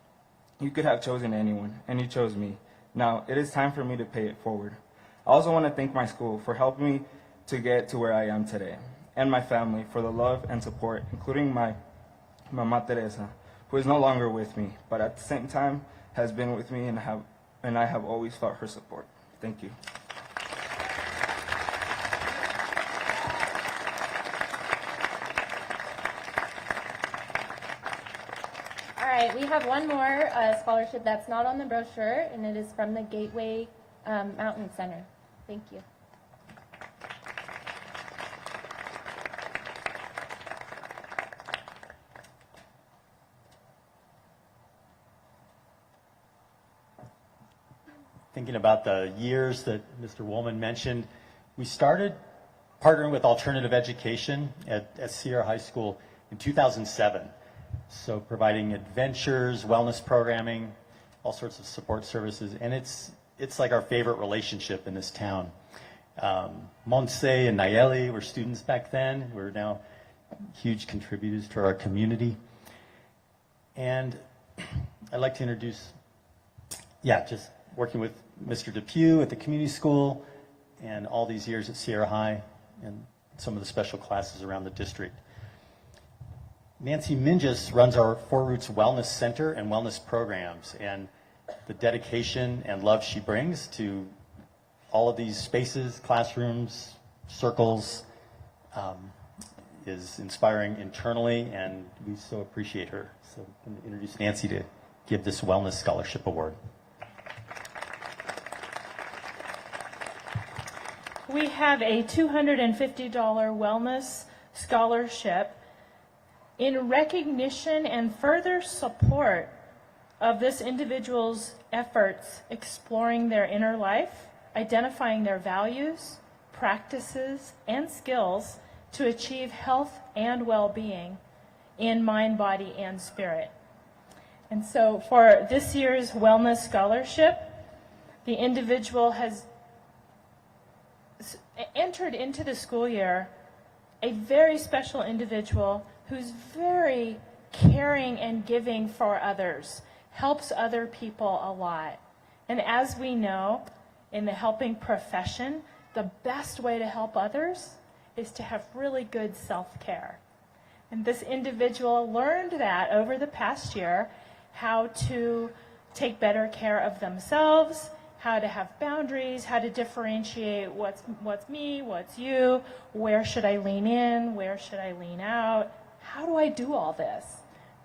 You could have chosen anyone, and you chose me. Now, it is time for me to pay it forward. I also want to thank my school for helping me to get to where I am today, and my family for the love and support, including my Mama Teresa, who is no longer with me, but at the same time has been with me, and I have always felt her support. Thank you. All right, we have one more scholarship that's not on the brochure, and it is from the Gateway Mountain Center. Thank you. Thinking about the years that Mr. Woolman mentioned, we started partnering with alternative education at Sierra High School in 2007. So providing adventures, wellness programming, all sorts of support services, and it's like our favorite relationship in this town. Montse and Nayeli were students back then. We're now huge contributors to our community. And I'd like to introduce, just working with Mr. Depew at the community school and all these years at Sierra High and some of the special classes around the district. Nancy Mingus runs our Four Roots Wellness Center and wellness programs, and the dedication and love she brings to all of these spaces, classrooms, circles, is inspiring internally, and we so appreciate her. So I'm going to introduce Nancy to give this Wellness Scholarship Award. We have a $250 wellness scholarship in recognition and further support of this individual's efforts exploring their inner life, identifying their values, practices, and skills to achieve health and well-being in mind, body, and spirit. And so for this year's wellness scholarship, the individual has entered into the school year a very special individual who's very caring and giving for others, helps other people a lot. And as we know, in the helping profession, the best way to help others is to have really good self-care. And this individual learned that over the past year, how to take better care of themselves, how to have boundaries, how to differentiate what's me, what's you, where should I lean in, where should I lean out, how do I do all this?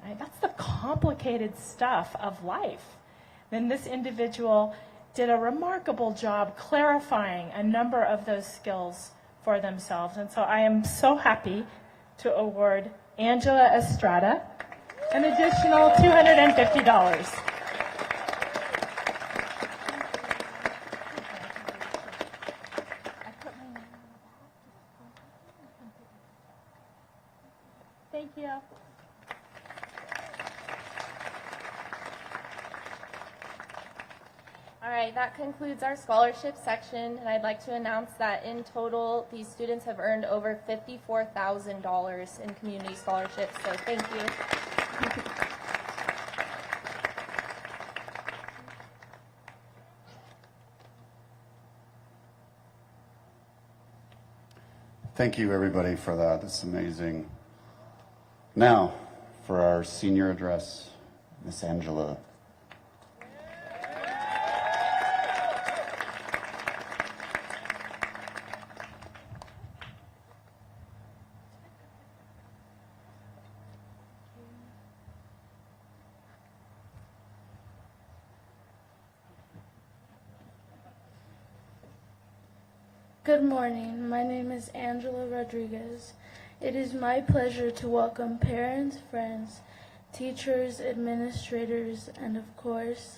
Right? That's the complicated stuff of life. Then this individual did a remarkable job clarifying a number of those skills for themselves. And so I am so happy to award Angela Estrada an additional $250. Thank you. All right, that concludes our scholarship section, and I'd like to announce that in total, these students have earned over $54,000 in community scholarships, so thank you. Thank you, everybody, for that. That's amazing. Now, for our senior address, Miss Angela. Good morning. My name is Angela Rodriguez. It is my pleasure to welcome parents, friends, teachers, administrators, and of course,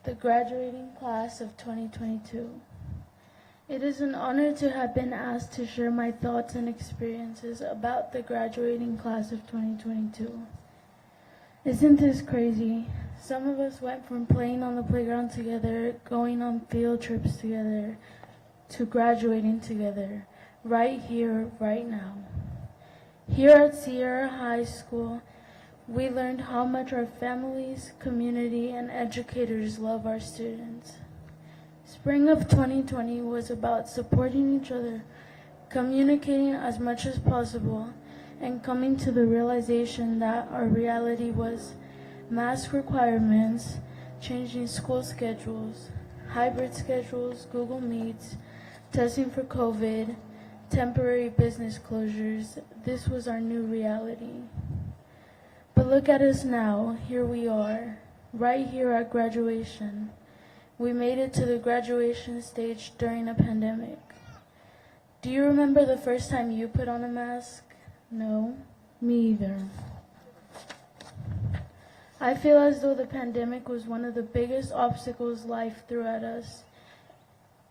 the graduating class of 2022. It is an honor to have been asked to share my thoughts and experiences about the graduating class of 2022. Isn't this crazy? Some of us went from playing on the playground together, going on field trips together, to graduating together, right here, right now. Here at Sierra High School, we learned how much our families, community, and educators love our students. Spring of 2020 was about supporting each other, communicating as much as possible, and coming to the realization that our reality was mask requirements, changing school schedules, hybrid schedules, Google Meets, testing for COVID, temporary business closures. This was our new reality. But look at us now. Here we are, right here at graduation. We made it to the graduation stage during a pandemic. Do you remember the first time you put on a mask? No, me either. I feel as though the pandemic was one of the biggest obstacles life threw at us,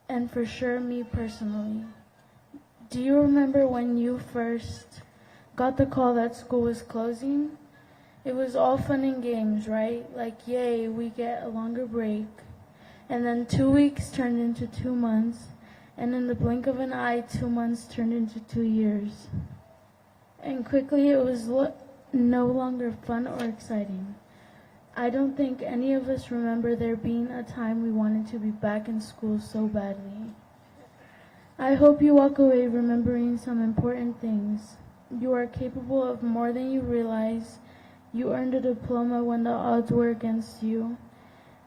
and for sure me personally. Do you remember when you first got the call that school was closing? It was all fun and games, right? Like, yay, we get a longer break. And then 2 weeks turned into 2 months, and in the blink of an eye, 2 months turned into 2 years. And quickly it was no longer fun or exciting. I don't think any of us remember there being a time we wanted to be back in school so badly. I hope you walk away remembering some important things. You are capable of more than you realize. You earned a diploma when the odds were against you.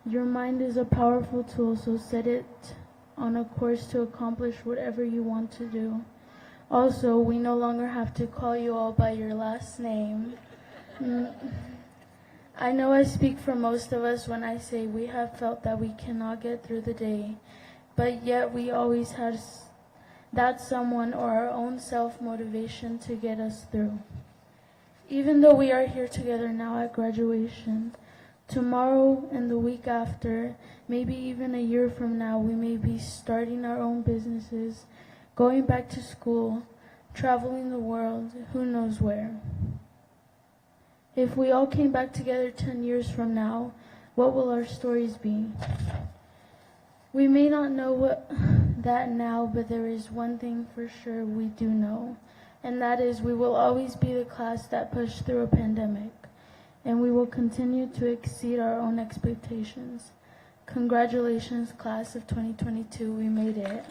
Your mind is a powerful tool, so set it on a course to accomplish whatever you want to do. Also, we no longer have to call you all by your last name. I know I speak for most of us when I say we have felt that we cannot get through the day, but yet we always have that someone or our own self-motivation to get us through. Even though we are here together now at graduation, tomorrow and the week after, maybe even a year from now, we may be starting our own businesses, going back to school, traveling the world, who knows where. If we all came back together 10 years from now, what will our stories be? We may not know that now, but there is one thing for sure we do know, and that is we will always be the class that pushed through a pandemic, and we will continue to exceed our own expectations. Congratulations, class of 2022. We made it.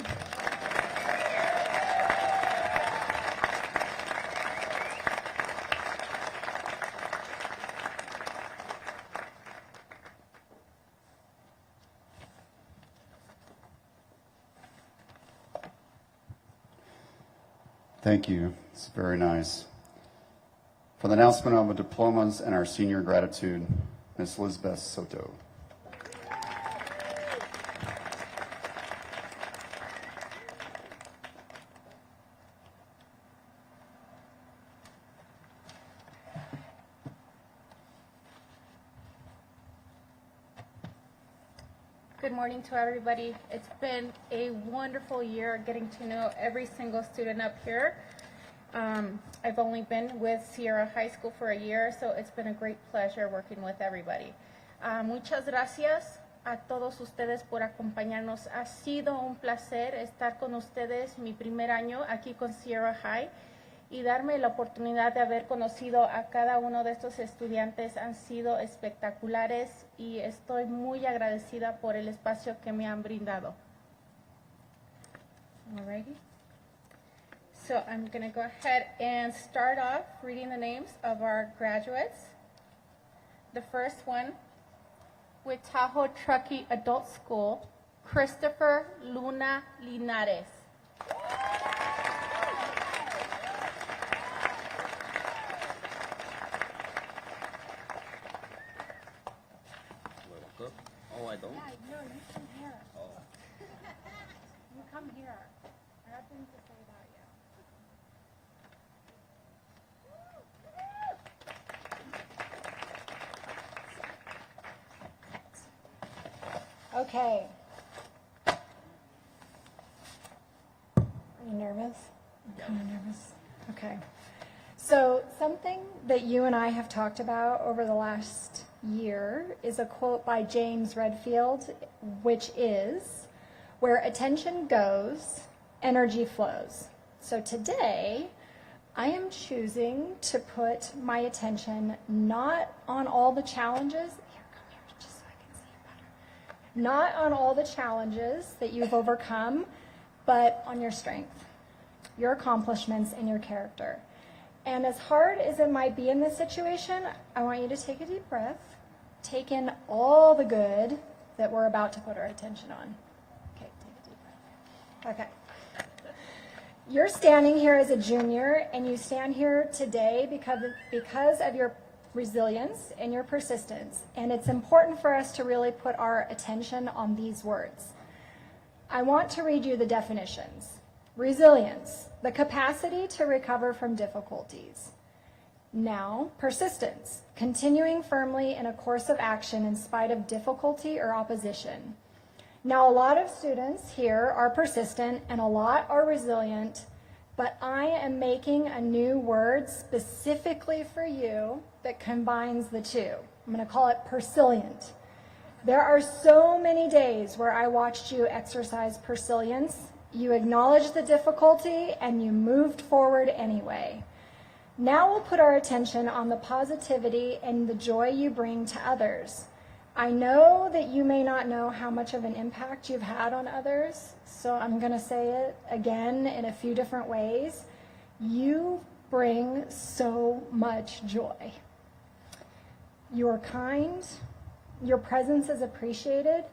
Thank you. It's very nice. For the announcement of the diplomas and our senior gratitude, Ms. Lizbeth Soto. Good morning to everybody. It's been a wonderful year getting to know every single student up here. I've only been with Sierra High School for a year, so it's been a great pleasure working with everybody. Muchas gracias a todos ustedes por acompañarnos. Ha sido un placer estar con ustedes mi primer año aquí con Sierra High y darme la oportunidad de haber conocido a cada uno de estos estudiantes. Han sido espectaculares y estoy muy agradecida por el espacio que me han brindado. Alrighty. So I'm going to go ahead and start off reading the names of our graduates. The first one, with Tahoe Truckee Adult School, Christopher Luna Linares. Oh, I don't? Yeah, no, you come here. Oh. You come here. I have things to say about you. Okay. Are you nervous? I'm kind of nervous. Okay. So something that you and I have talked about over the last year is a quote by James Redfield, which is, "Where attention goes, energy flows." So today, I am choosing to put my attention not on all the challenges. Here, come here, just so I can see you better. Not on all the challenges that you've overcome, but on your strength, your accomplishments, and your character. And as hard as it might be in this situation, I want you to take a deep breath, take in all the good that we're about to put our attention on. Okay, take a deep breath. Okay. You're standing here as a junior, and you stand here today because of your resilience and your persistence. And it's important for us to really put our attention on these words. I want to read you the definitions. Resilience, the capacity to recover from difficulties. Now, persistence, continuing firmly in a course of action in spite of difficulty or opposition. Now, a lot of students here are persistent and a lot are resilient, but I am making a new word specifically for you that combines the two. I'm going to call it persilient. There are so many days where I watched you exercise persilience. You acknowledged the difficulty and you moved forward anyway. Now we'll put our attention on the positivity and the joy you bring to others. I know that you may not know how much of an impact you've had on others, so I'm going to say it again in a few different ways. You bring so much joy. You're kind, your presence is appreciated,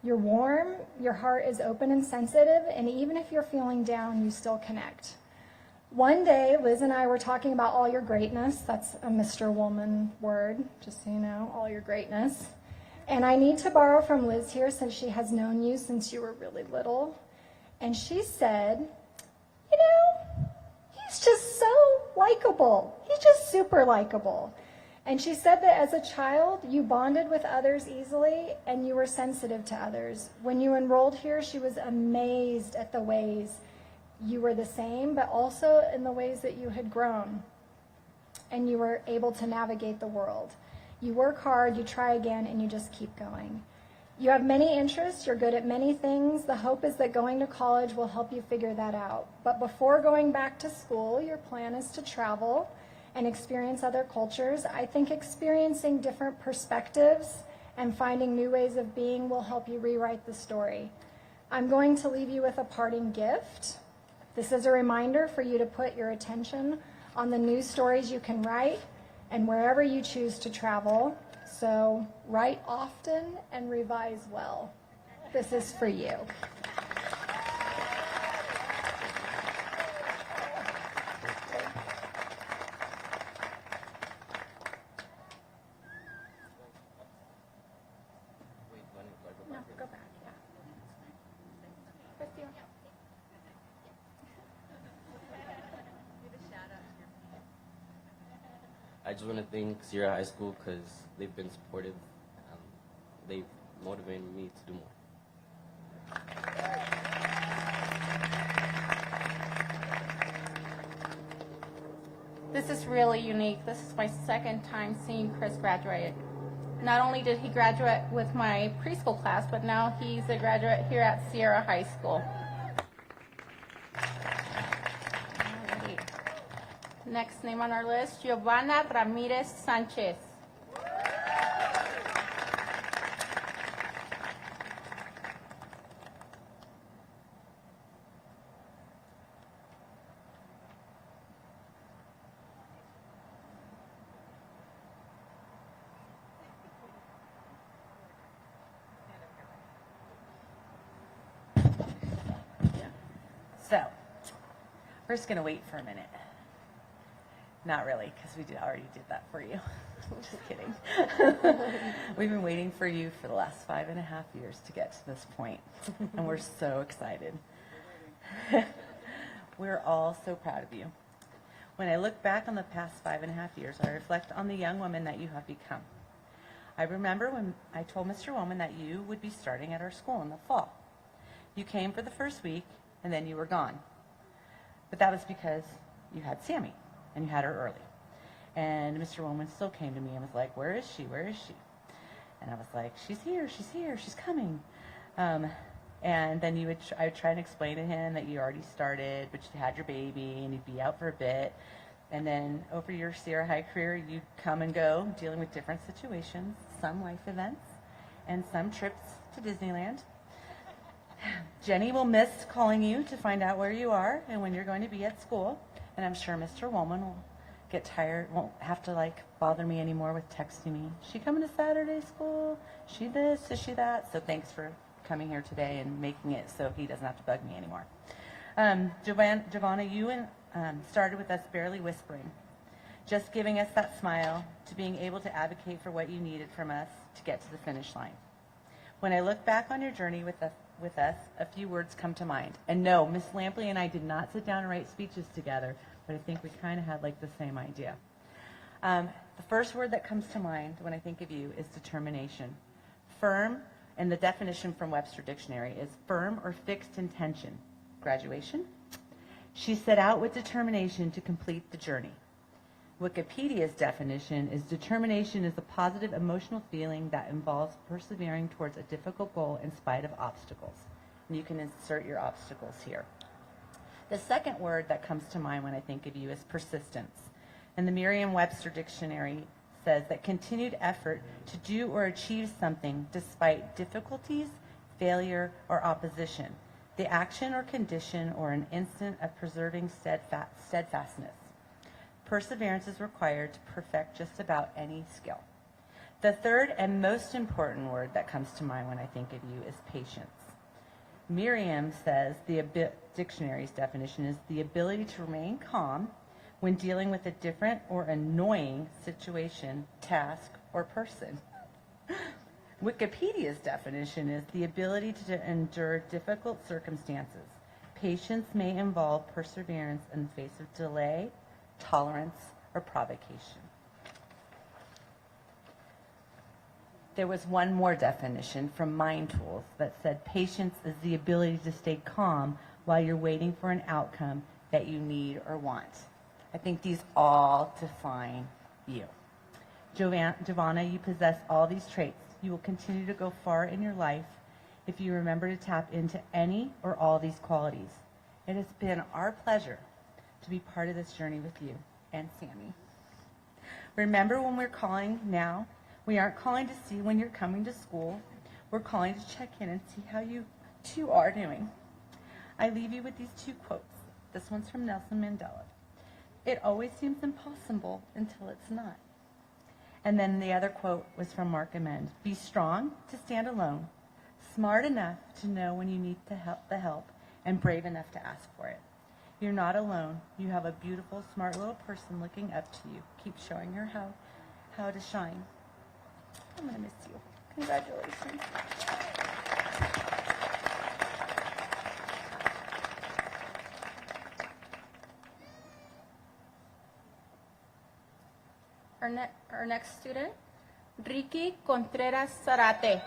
you're warm, your heart is open and sensitive, and even if you're feeling down, you still connect. One day, Liz and I were talking about all your greatness. That's a Mr. Woolman word, just so you know, all your greatness. And I need to borrow from Liz here since she has known you since you were really little. And she said, you know, he's just so likable. He's just super likable. And she said that as a child, you bonded with others easily and you were sensitive to others. When you enrolled here, she was amazed at the ways you were the same, but also in the ways that you had grown and you were able to navigate the world. You work hard, you try again, and you just keep going. You have many interests, you're good at many things. The hope is that going to college will help you figure that out. But before going back to school, your plan is to travel and experience other cultures. I think experiencing different perspectives and finding new ways of being will help you rewrite the story. I'm going to leave you with a parting gift. This is a reminder for you to put your attention on the new stories you can write and wherever you choose to travel. So write often and revise well. This is for you. No, go back, yeah. Christy. I just want to thank Sierra High School because they've been supportive. They've motivated me to do more. This is really unique. This is my second time seeing Chris graduate. Not only did he graduate with my preschool class, but now he's a graduate here at Sierra High School. Alrighty. Next name on our list, Giovanna Ramirez Sanchez. So, we're just going to wait for a minute. Not really, because we already did that for you. Just kidding. We've been waiting for you for the last 5.5 years to get to this point, and we're so excited. We're all so proud of you. When I look back on the past 5.5 years, I reflect on the young woman that you have become. I remember when I told Mr. Woman that you would be starting at our school in the fall. You came for the first week, and then you were gone. But that was because you had Sammy, and you had her early. And Mr. Woman still came to me and was like, where is she? Where is she? And I was like, she's here, she's coming. And then I would try and explain to him that you already started, but you had your baby, and you'd be out for a bit. And then over your Sierra High career, you'd come and go, dealing with different situations, some life events, and some trips to Disneyland. Jenny will miss calling you to find out where you are and when you're going to be at school. And I'm sure Mr. Woolman will get tired, won't have to bother me anymore with texting me. Is she coming to Saturday school? Is she this? Is she that? So thanks for coming here today and making it so he doesn't have to bug me anymore. Giovanna, you started with us barely whispering, just giving us that smile, to being able to advocate for what you needed from us to get to the finish line. When I look back on your journey with us, a few words come to mind. And no, Miss Lampley and I did not sit down and write speeches together, but I think we kind of had the same idea. The first word that comes to mind when I think of you is determination. Firm, and the definition from Webster Dictionary is firm or fixed intention. Graduation. She set out with determination to complete the journey. Wikipedia's definition is determination is a positive emotional feeling that involves persevering towards a difficult goal in spite of obstacles. And you can insert your obstacles here. The second word that comes to mind when I think of you is persistence. And the Merriam-Webster Dictionary says that continued effort to do or achieve something despite difficulties, failure, or opposition. The action or condition or an instant of preserving steadfastness. Perseverance is required to perfect just about any skill. The third and most important word that comes to mind when I think of you is patience. Merriam says the dictionary's definition is the ability to remain calm when dealing with a different or annoying situation, task, or person. Wikipedia's definition is the ability to endure difficult circumstances. Patience may involve perseverance in the face of delay, tolerance, or provocation. There was one more definition from Mind Tools that said patience is the ability to stay calm while you're waiting for an outcome that you need or want. I think these all define you. Giovanna, you possess all these traits. You will continue to go far in your life if you remember to tap into any or all these qualities. It has been our pleasure to be part of this journey with you and Sammy. Remember when we're calling now, We aren't calling to see when you're coming to school. We're calling to check in and see how you two are doing. I leave you with these two quotes. This one's from Nelson Mandela. It always seems impossible until it's not. And then the other quote was from Mark Amend. Be strong to stand alone, smart enough to know when you need the help, and brave enough to ask for it. You're not alone. You have a beautiful, smart little person looking up to you. Keep showing her how to shine. I'm going to miss you. Congratulations. Our next student, Ricky Contreras Zarate.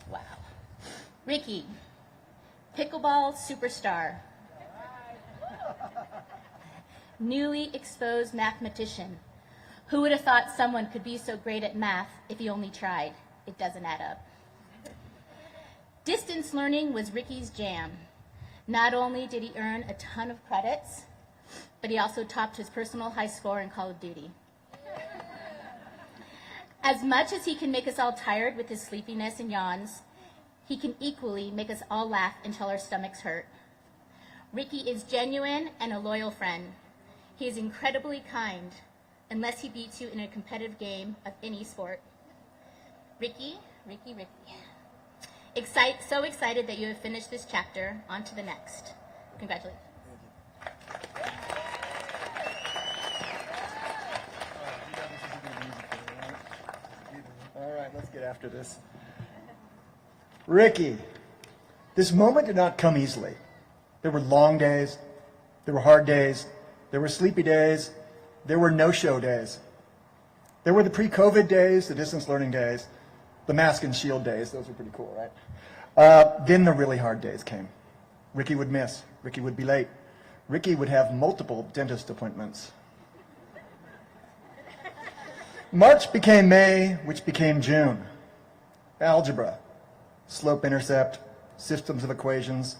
Wow. Ricky, pickleball superstar. Newly exposed mathematician. Who would have thought someone could be so great at math if he only tried? It doesn't add up. Distance learning was Ricky's jam. Not only did he earn a ton of credits, but he also topped his personal high score in Call of Duty. As much as he can make us all tired with his sleepiness and yawns, he can equally make us all laugh until our stomachs hurt. Ricky is genuine and a loyal friend. He is incredibly kind, unless he beats you in a competitive game of any sport. Ricky. So excited that you have finished this chapter. On to the next. Congratulations. All right, let's get after this. Ricky, this moment did not come easily. There were long days, there were hard days, there were sleepy days, there were no-show days. There were the pre-COVID days, the distance learning days, the mask and shield days. Those were pretty cool, right? Then the really hard days came. Ricky would miss. Ricky would be late. Ricky would have multiple dentist appointments. March became May, which became June. Algebra, slope-intercept, systems of equations,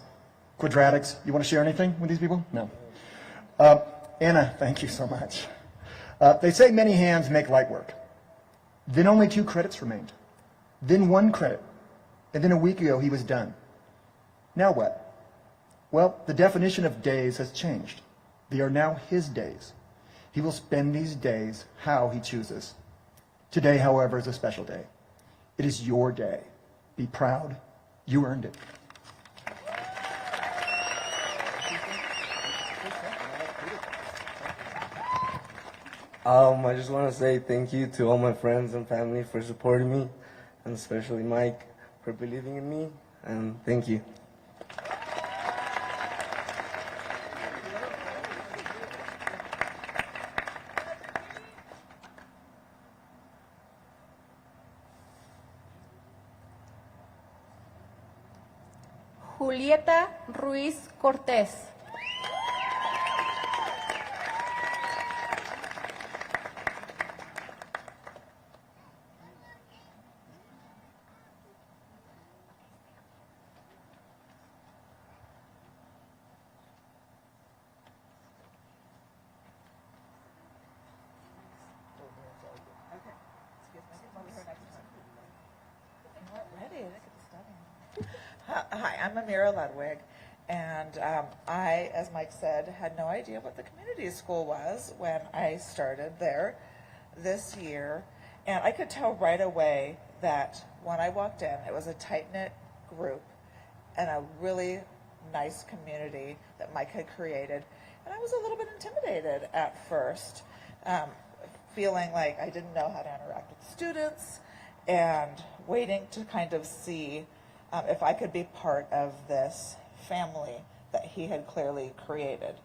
quadratics. You want to share anything with these people? No. Anna, thank you so much. They say many hands make light work. Then only 2 credits remained. Then 1 credit. And then a week ago, he was done. Now what? Well, the definition of days has changed. They are now his days. He will spend these days how he chooses. Today, however, is a special day. It is your day. Be proud. You earned it. I just want to say thank you to all my friends and family for supporting me, and especially Mike for believing in me, and thank you. Julieta Ruiz Cortés. Hi, I'm Amira Ludwig, and I, as Mike said, had no idea what the community school was when I started there this year, and I could tell right away that when I walked in, it was a tight-knit group and a really nice community that Mike had created, and I was a little bit intimidated at first, feeling like I didn't know how to interact with students and waiting to kind of see if I could be part of this family that he had clearly created.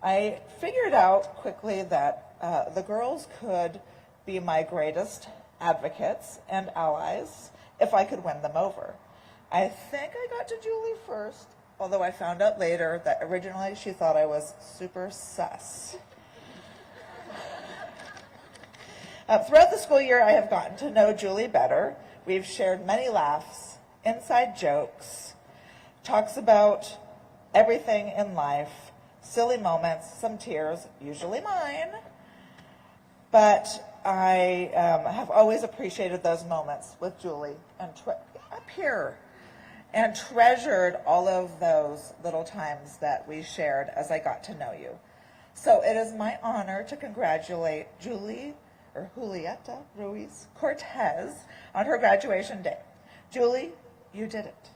I figured out quickly that the girls could be my greatest advocates and allies if I could win them over. I think I got to Julie first, although I found out later that originally she thought I was super sus. Throughout the school year, I have gotten to know Julie better. We've shared many laughs, inside jokes, talks about everything in life, silly moments, some tears, usually mine. But I have always appreciated those moments with Julie and up here, and treasured all of those little times that we shared as I got to know you. So it is my honor to congratulate Julieta Ruiz Cortez on her graduation day. Julie, you did it.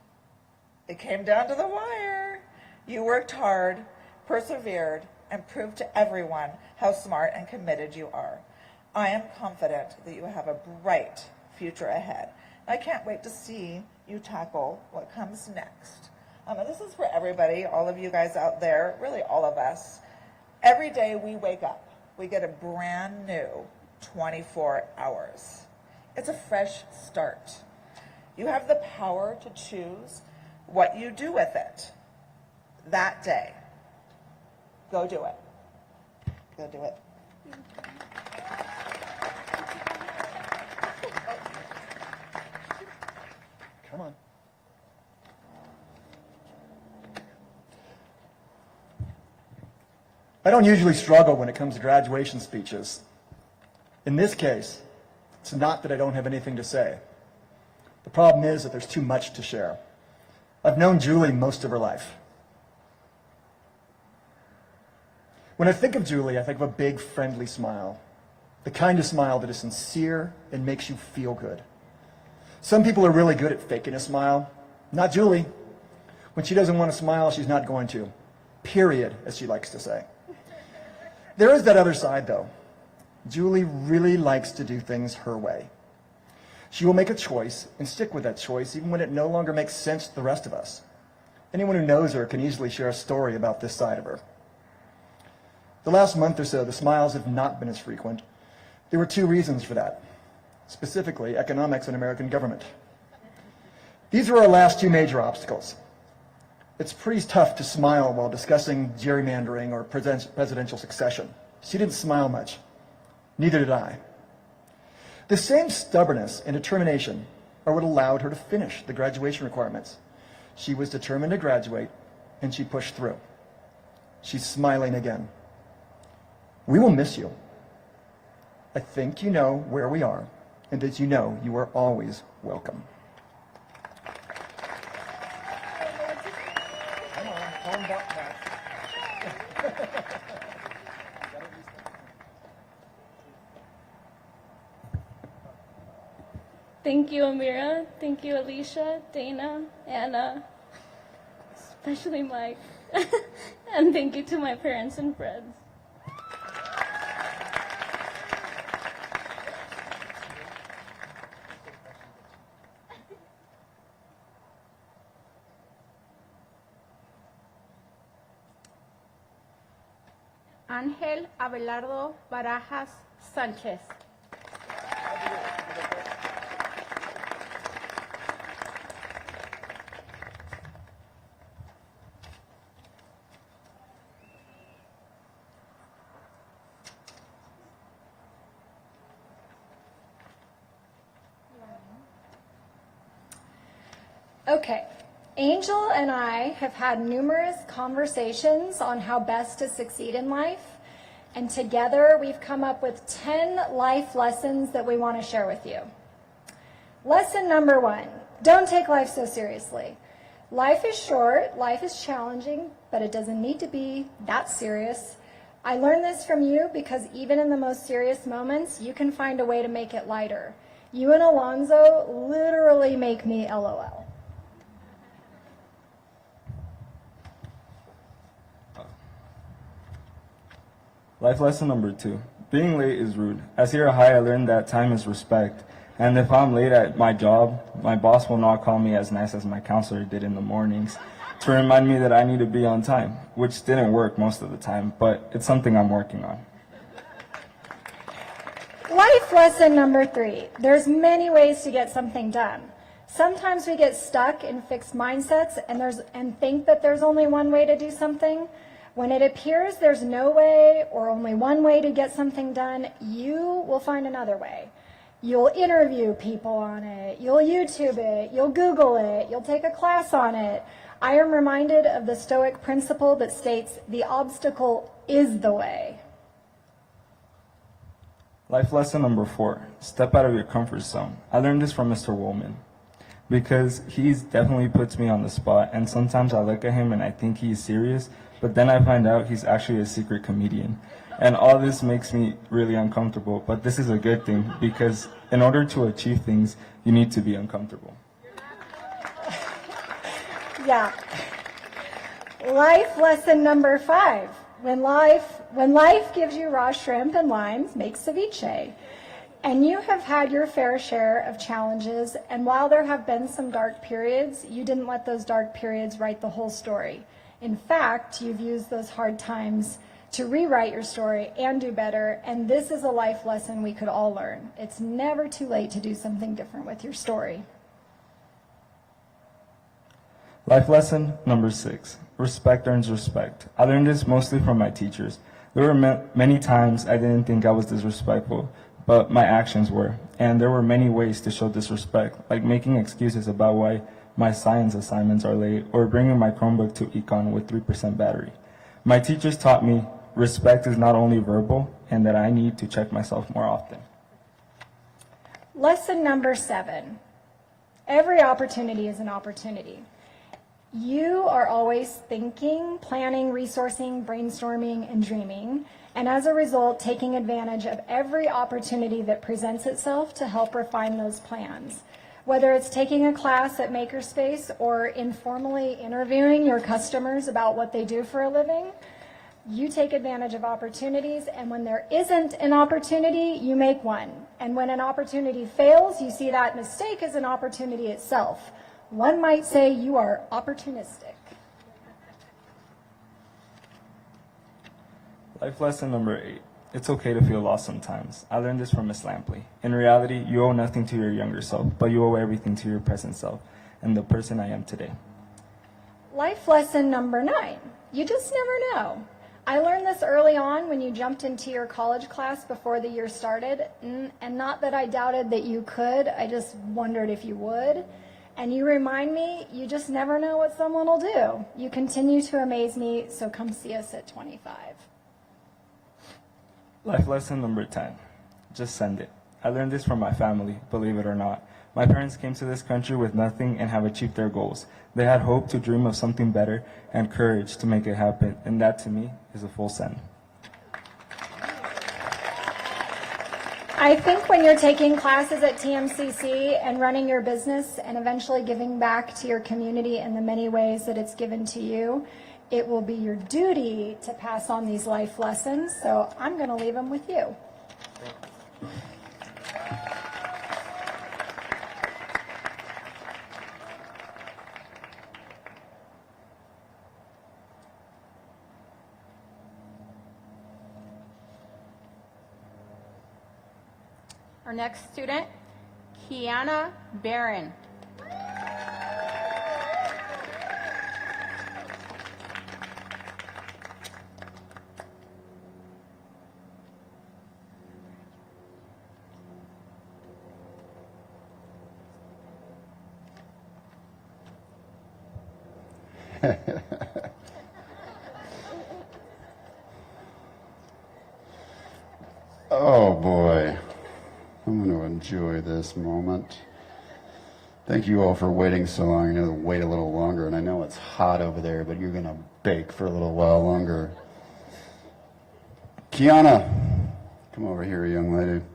It came down to the wire. You worked hard, persevered, and proved to everyone how smart and committed you are. I am confident that you have a bright future ahead. I can't wait to see you tackle what comes next. And this is for everybody, all of you guys out there, really all of us. Every day we wake up, we get a brand new 24 hours. It's a fresh start. You have the power to choose what you do with it that day. Go do it. Go do it. Come on. I don't usually struggle when it comes to graduation speeches. In this case, it's not that I don't have anything to say. The problem is that there's too much to share. I've known Julie most of her life. When I think of Julie, I think of a big, friendly smile. The kind of smile that is sincere and makes you feel good. Some people are really good at faking a smile. Not Julie. When she doesn't want to smile, she's not going to. Period, as she likes to say. There is that other side, though. Julie really likes to do things her way. She will make a choice and stick with that choice even when it no longer makes sense to the rest of us. Anyone who knows her can easily share a story about this side of her. The last month or so, the smiles have not been as frequent. There were two reasons for that, specifically economics and American government. These were our last two major obstacles. It's pretty tough to smile while discussing gerrymandering or presidential succession. She didn't smile much. Neither did I. The same stubbornness and determination are what allowed her to finish the graduation requirements. She was determined to graduate, and she pushed through. She's smiling again. We will miss you. I think you know where we are, and that you know you are always welcome. Thank you, Amira. Thank you, Alicia, Dana, Anna, especially Mike. And thank you to my parents and friends. Ángel Abelardo Barajas Sánchez. Okay, Angel and I have had numerous conversations on how best to succeed in life, and together we've come up with 10 life lessons that we want to share with you. Lesson number 1, don't take life so seriously. Life is short, life is challenging, but it doesn't need to be that serious. I learned this from you because even in the most serious moments, you can find a way to make it lighter. You and Alonzo literally make me LOL. Life lesson number 2. Being late is rude. As here at High, I learned that time is respect. And if I'm late at my job, my boss will not call me as nice as my counselor did in the mornings to remind me that I need to be on time, which didn't work most of the time, but it's something I'm working on. Life lesson number 3. There's many ways to get something done. Sometimes we get stuck in fixed mindsets and think that there's only one way to do something. When it appears there's no way or only one way to get something done, you will find another way. You'll interview people on it, you'll YouTube it, you'll Google it, you'll take a class on it. I am reminded of the Stoic principle that states the obstacle is the way. Life lesson number 4, step out of your comfort zone. I learned this from Mr. Woolman because he's definitely puts me on the spot, and sometimes I look at him and I think he's serious, but then I find out he's actually a secret comedian. And all this makes me really uncomfortable, but this is a good thing because in order to achieve things, you need to be uncomfortable. Yeah. Life lesson number 5. When life gives you raw shrimp and limes, make ceviche. And you have had your fair share of challenges, and while there have been some dark periods, you didn't let those dark periods write the whole story. In fact, you've used those hard times to rewrite your story and do better, and this is a life lesson we could all learn. It's never too late to do something different with your story. Life lesson number 6, respect earns respect. I learned this mostly from my teachers. There were many times I didn't think I was disrespectful, but my actions were. And there were many ways to show disrespect, like making excuses about why my science assignments are late, or bringing my Chromebook to econ with 3% battery. My teachers taught me respect is not only verbal, and that I need to check myself more often. Lesson number 7. Every opportunity is an opportunity. You are always thinking, planning, resourcing, brainstorming, and dreaming, and as a result, taking advantage of every opportunity that presents itself to help refine those plans. Whether it's taking a class at Makerspace or informally interviewing your customers about what they do for a living, you take advantage of opportunities, and when there isn't an opportunity, you make one. And when an opportunity fails, you see that mistake as an opportunity itself. One might say you are opportunistic. Life lesson number 8. It's okay to feel lost sometimes. I learned this from Miss Lampley. In reality, you owe nothing to your younger self, but you owe everything to your present self and the person I am today. Life lesson number 9. You just never know. I learned this early on when you jumped into your college class before the year started, and not that I doubted that you could, I just wondered if you would. And you remind me, you just never know what someone will do. You continue to amaze me, so come see us at 25. Life lesson number 10. Just send it. I learned this from my family, believe it or not. My parents came to this country with nothing and have achieved their goals. They had hope to dream of something better and courage to make it happen, and that to me is a full send. I think when you're taking classes at TMCC and running your business and eventually giving back to your community in the many ways that it's given to you, it will be your duty to pass on these life lessons, so I'm going to leave them with you. Our next student, Kiana Barron. Oh boy, I'm going to enjoy this moment. Thank you all for waiting so long. I'm going to wait a little longer, and I know it's hot over there, but you're going to bake for a little while longer. Kiana, come over here, young lady.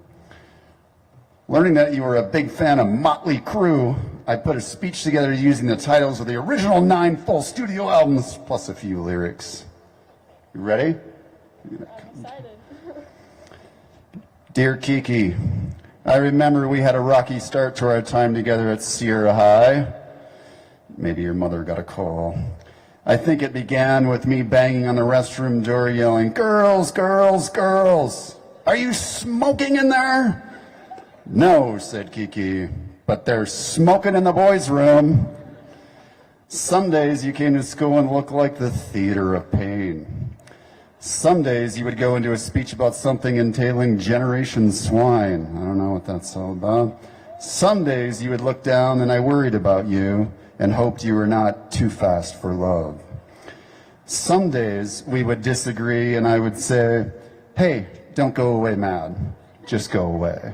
Learning that you were a big fan of Motley Crue, I put a speech together using the titles of the original 9 full studio albums, plus a few lyrics. You ready? I'm excited. Dear Kiki, I remember we had a rocky start to our time together at Sierra High. Maybe your mother got a call. I think it began with me banging on the restroom door yelling, "Girls, girls, girls, are you smoking in there?" "No," said Kiki, but they're smoking in the boys' room. Some days you came to school and looked like the theater of pain. Some days you would go into a speech about something entailing Generation Swine. I don't know what that's all about. Some days you would look down and I worried about you and hoped you were not too fast for love. Some days we would disagree and I would say, hey, don't go away mad, just go away.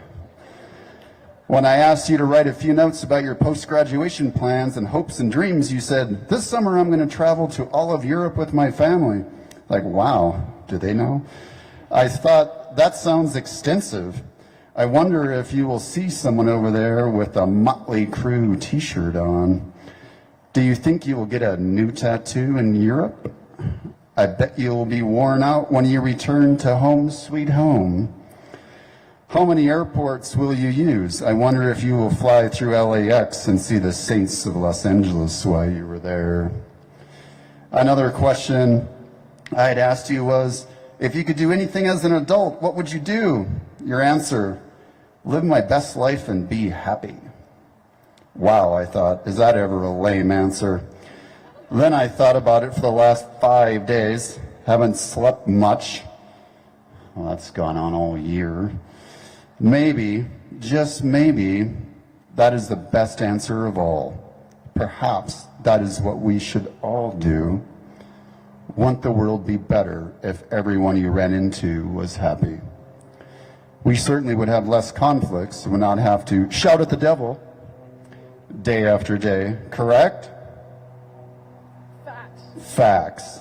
When I asked you to write a few notes about your post-graduation plans and hopes and dreams, you said, this summer I'm going to travel to all of Europe with my family. Like, wow, do they know? I thought, that sounds extensive. I wonder if you will see someone over there with a Motley Crue t-shirt on. Do you think you will get a new tattoo in Europe? I bet you'll be worn out when you return to home sweet home. How many airports will you use? I wonder if you will fly through LAX and see the saints of Los Angeles while you were there. Another question I had asked you was, if you could do anything as an adult, what would you do? Your answer, live my best life and be happy. Wow, I thought, is that ever a lame answer? Then I thought about it for the last 5 days. Haven't slept much. Well, that's gone on all year. Maybe, just maybe, that is the best answer of all. Perhaps that is what we should all do. Want the world be better if everyone you ran into was happy. We certainly would have less conflicts and would not have to shout at the devil day after day, correct? Facts.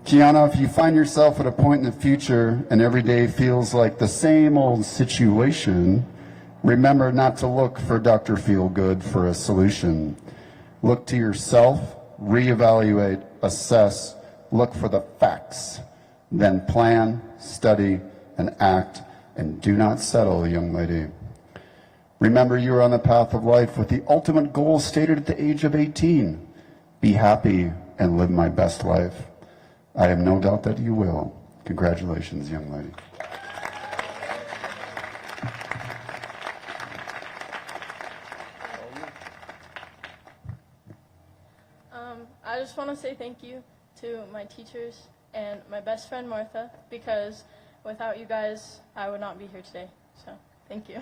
Kiana, if you find yourself at a point in the future and every day feels like the same old situation, remember not to look for Dr. Feelgood for a solution. Look to yourself, reevaluate, assess, look for the facts. Then plan, study, and act, and do not settle, young lady. Remember, you are on the path of life with the ultimate goal stated at the age of 18. Be happy and live my best life. I have no doubt that you will. Congratulations, young lady. I just want to say thank you to my teachers and my best friend Martha, because without you guys, I would not be here today. So, thank you.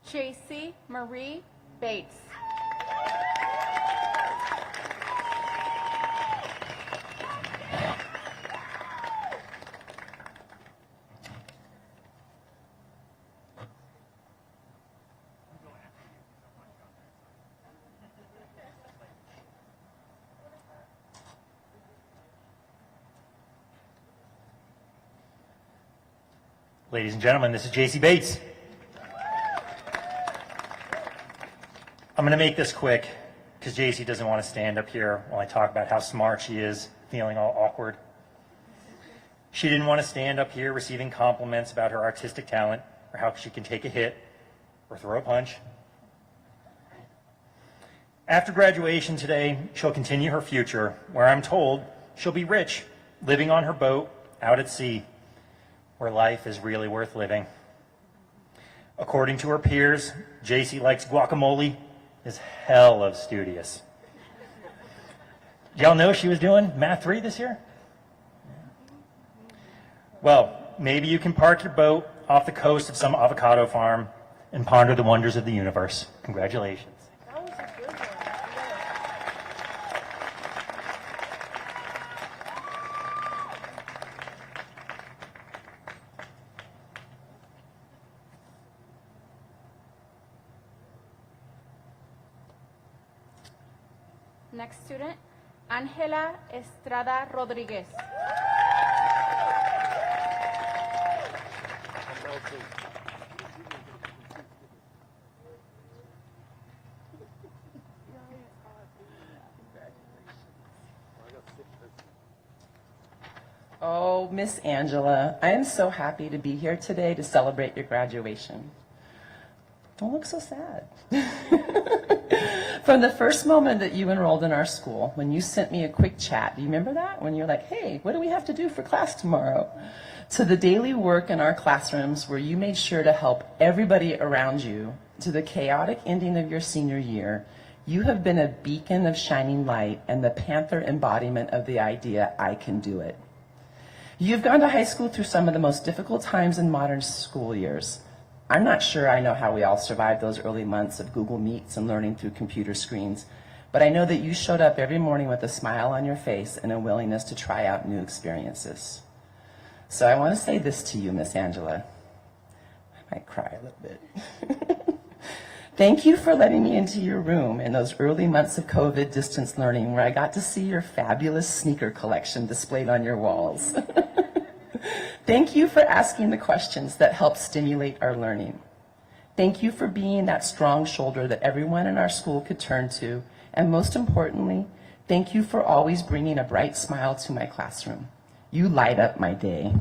JC Marie Bates. Ladies and gentlemen, this is JC Bates. I'm going to make this quick because JC doesn't want to stand up here while I talk about how smart she is, feeling all awkward. She didn't want to stand up here receiving compliments about her artistic talent or how she can take a hit or throw a punch. After graduation today, she'll continue her future, where I'm told she'll be rich, living on her boat out at sea, where life is really worth living. According to her peers, JC likes guacamole, is hell of studious. Y'all know she was doing Math 3 this year? Well, maybe you can park your boat off the coast of some avocado farm and ponder the wonders of the universe. Congratulations. Next student, Ángela Estrada Rodríguez. Oh, Miss Angela, I am so happy to be here today to celebrate your graduation. Don't look so sad. From the first moment that you enrolled in our school, when you sent me a quick chat, do you remember that? When you're like, hey, what do we have to do for class tomorrow? To the daily work in our classrooms where you made sure to help everybody around you, to the chaotic ending of your senior year, you have been a beacon of shining light and the Panther embodiment of the idea, I can do it. You've gone to high school through some of the most difficult times in modern school years. I'm not sure I know how we all survived those early months of Google Meets and learning through computer screens, but I know that you showed up every morning with a smile on your face and a willingness to try out new experiences. So I want to say this to you, Miss Angela. I might cry a little bit. Thank you for letting me into your room in those early months of COVID distance learning where I got to see your fabulous sneaker collection displayed on your walls. Thank you for asking the questions that help stimulate our learning. Thank you for being that strong shoulder that everyone in our school could turn to. And most importantly, thank you for always bringing a bright smile to my classroom. You light up my day.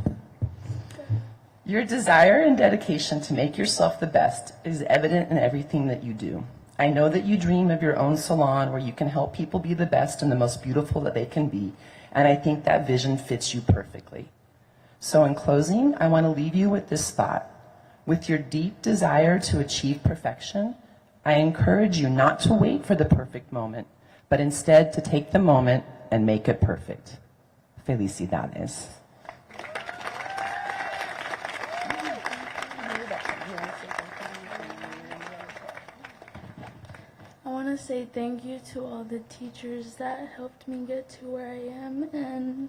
Your desire and dedication to make yourself the best is evident in everything that you do. I know that you dream of your own salon where you can help people be the best and the most beautiful that they can be, and I think that vision fits you perfectly. So in closing, I want to leave you with this thought. With your deep desire to achieve perfection, I encourage you not to wait for the perfect moment, but instead to take the moment and make it perfect. Felicidades. I want to say thank you to all the teachers that helped me get to where I am, and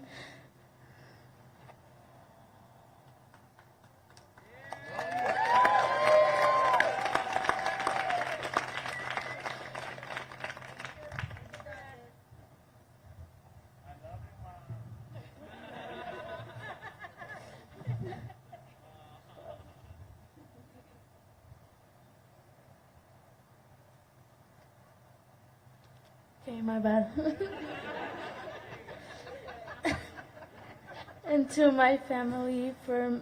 okay, my bad. And to my family for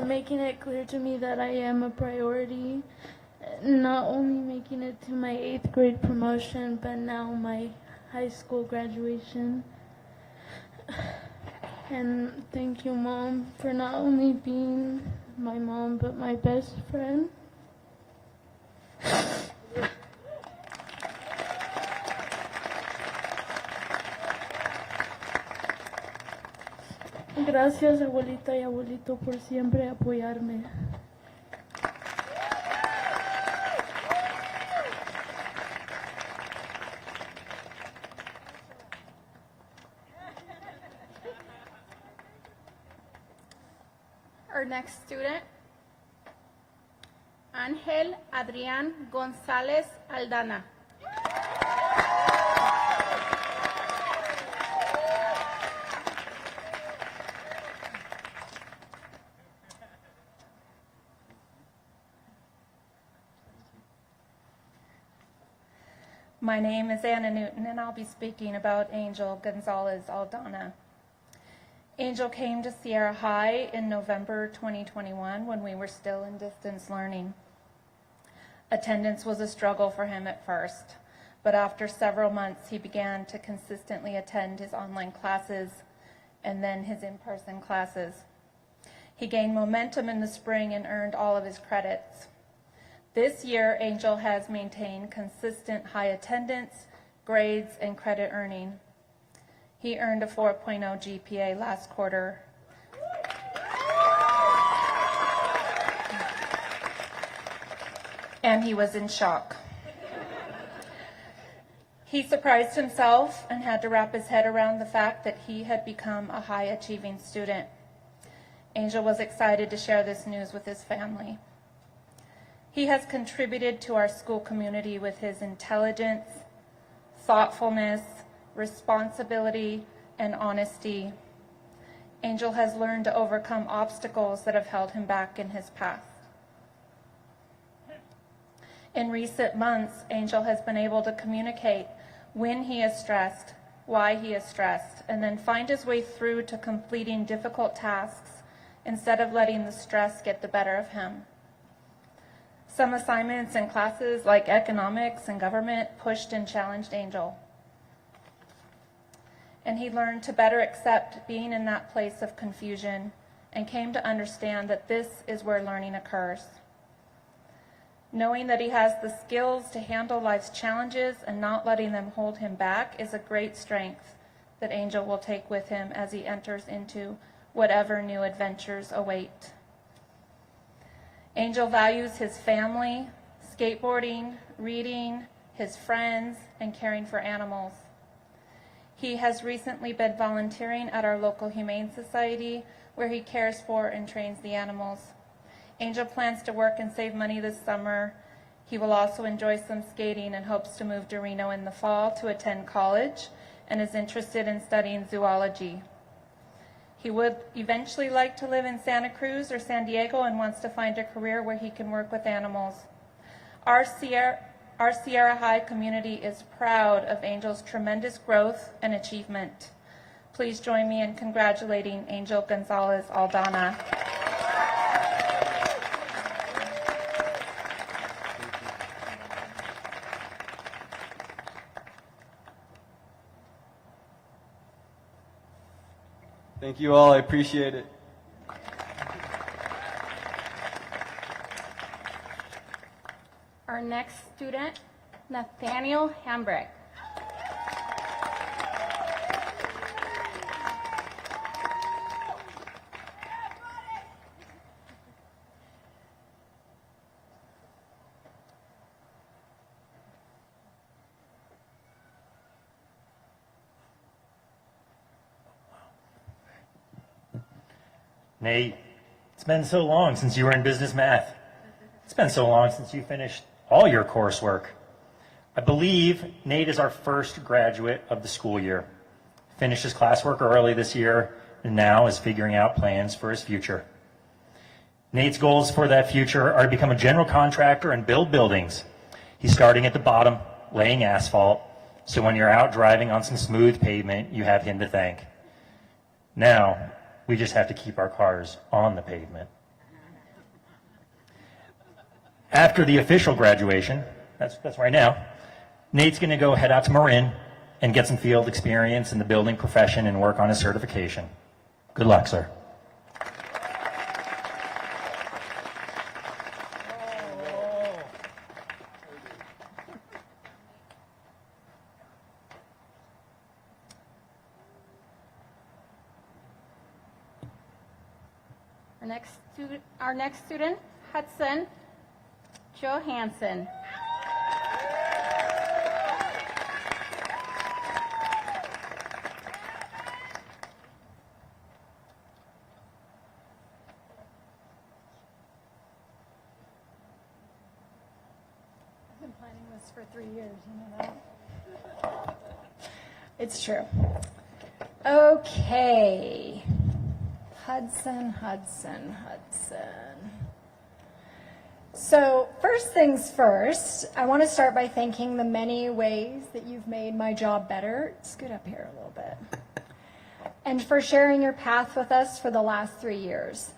making it clear to me that I am a priority, not only making it to my 8th grade promotion, but now my high school graduation. And thank you, Mom, for not only being my mom, but my best friend. Gracias, abuelita y abuelito, por siempre apoyarme. Our next student, Ángel Adrián González Aldana. My name is Anna Newton, and I'll be speaking about Angel Gonzalez Aldana. Angel came to Sierra High in November 2021 when we were still in distance learning. Attendance was a struggle for him at first, but after several months he began to consistently attend his online classes and then his in-person classes. He gained momentum in the spring and earned all of his credits. This year, Angel has maintained consistent high attendance, grades, and credit earning. He earned a 4.0 GPA last quarter. And he was in shock. He surprised himself and had to wrap his head around the fact that he had become a high-achieving student. Angel was excited to share this news with his family. He has contributed to our school community with his intelligence, thoughtfulness, responsibility, and honesty. Angel has learned to overcome obstacles that have held him back in his past. In recent months, Angel has been able to communicate when he is stressed, why he is stressed, and then find his way through to completing difficult tasks instead of letting the stress get the better of him. Some assignments in classes like economics and government pushed and challenged Angel. And he learned to better accept being in that place of confusion and came to understand that this is where learning occurs. Knowing that he has the skills to handle life's challenges and not letting them hold him back is a great strength that Angel will take with him as he enters into whatever new adventures await. Angel values his family, skateboarding, reading, his friends, and caring for animals. He has recently been volunteering at our local Humane Society where he cares for and trains the animals. Angel plans to work and save money this summer. He will also enjoy some skating and hopes to move to Reno in the fall to attend college and is interested in studying zoology. He would eventually like to live in Santa Cruz or San Diego and wants to find a career where he can work with animals. Our Sierra High community is proud of Angel's tremendous growth and achievement. Please join me in congratulating Angel Gonzalez Aldana. Thank you all, I appreciate it. Our next student, Nathaniel Hambrick. Nate, it's been so long since you were in business math. It's been so long since you finished all your coursework. I believe Nate is our first graduate of the school year. Finished his classwork early this year and now is figuring out plans for his future. Nate's goals for that future are to become a general contractor and build buildings. He's starting at the bottom, laying asphalt, so when you're out driving on some smooth pavement, you have him to thank. Now, we just have to keep our cars on the pavement. After the official graduation, that's right now, Nate's going to go head out to Marin and get some field experience in the building profession and work on his certification. Good luck, sir. Our next student, Hudson Johansson. I've been planning this for 3 years, you know that? It's true. Okay. Hudson. So first things first, I want to start by thanking the many ways that you've made my job better. Scoot up here a little bit. And for sharing your path with us for the last 3 years.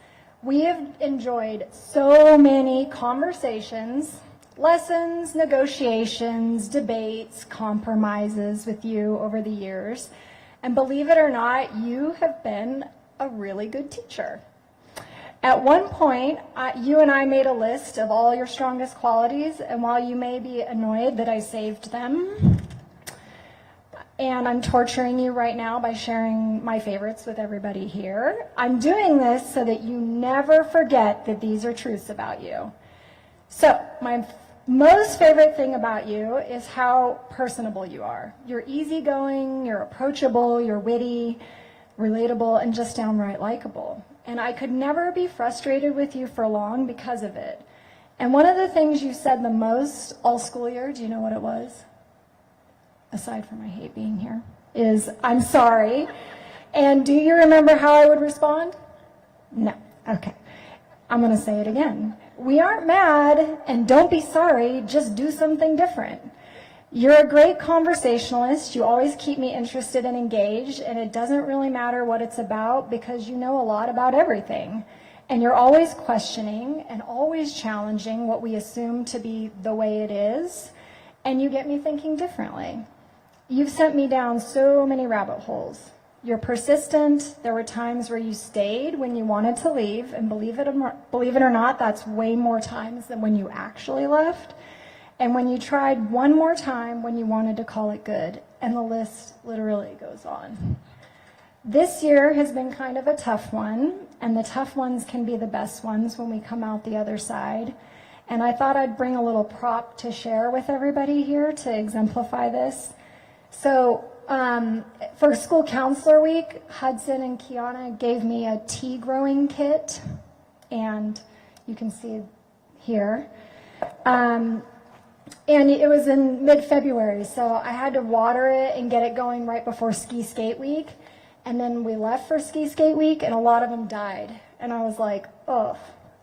We have enjoyed so many conversations, lessons, negotiations, debates, compromises with you over the years. And believe it or not, you have been a really good teacher. At one point, you and I made a list of all your strongest qualities, and while you may be annoyed that I saved them, and I'm torturing you right now by sharing my favorites with everybody here, I'm doing this so that you never forget that these are truths about you. So, my most favorite thing about you is how personable you are. You're easygoing, you're approachable, you're witty, relatable, and just downright likable. And I could never be frustrated with you for long because of it. And one of the things you said the most all school year, do you know what it was? Aside from I hate being here, is I'm sorry. And do you remember how I would respond? No. Okay. I'm going to say it again. we aren't mad, and don't be sorry, just do something different. You're a great conversationalist. You always keep me interested and engaged, and it doesn't really matter what it's about because you know a lot about everything. And you're always questioning and always challenging what we assume to be the way it is, and you get me thinking differently. You've sent me down so many rabbit holes. You're persistent. There were times where you stayed when you wanted to leave, and believe it or not, that's way more times than when you actually left. And when you tried one more time when you wanted to call it good, and the list literally goes on. This year has been kind of a tough one, and the tough ones can be the best ones when we come out the other side. And I thought I'd bring a little prop to share with everybody here to exemplify this. So for School Counselor Week, Hudson and Kiana gave me a tea growing kit, and you can see here. And it was in mid-February, so I had to water it and get it going right before Ski Skate Week. And then we left for Ski Skate Week, and a lot of them died. And I was like, oh,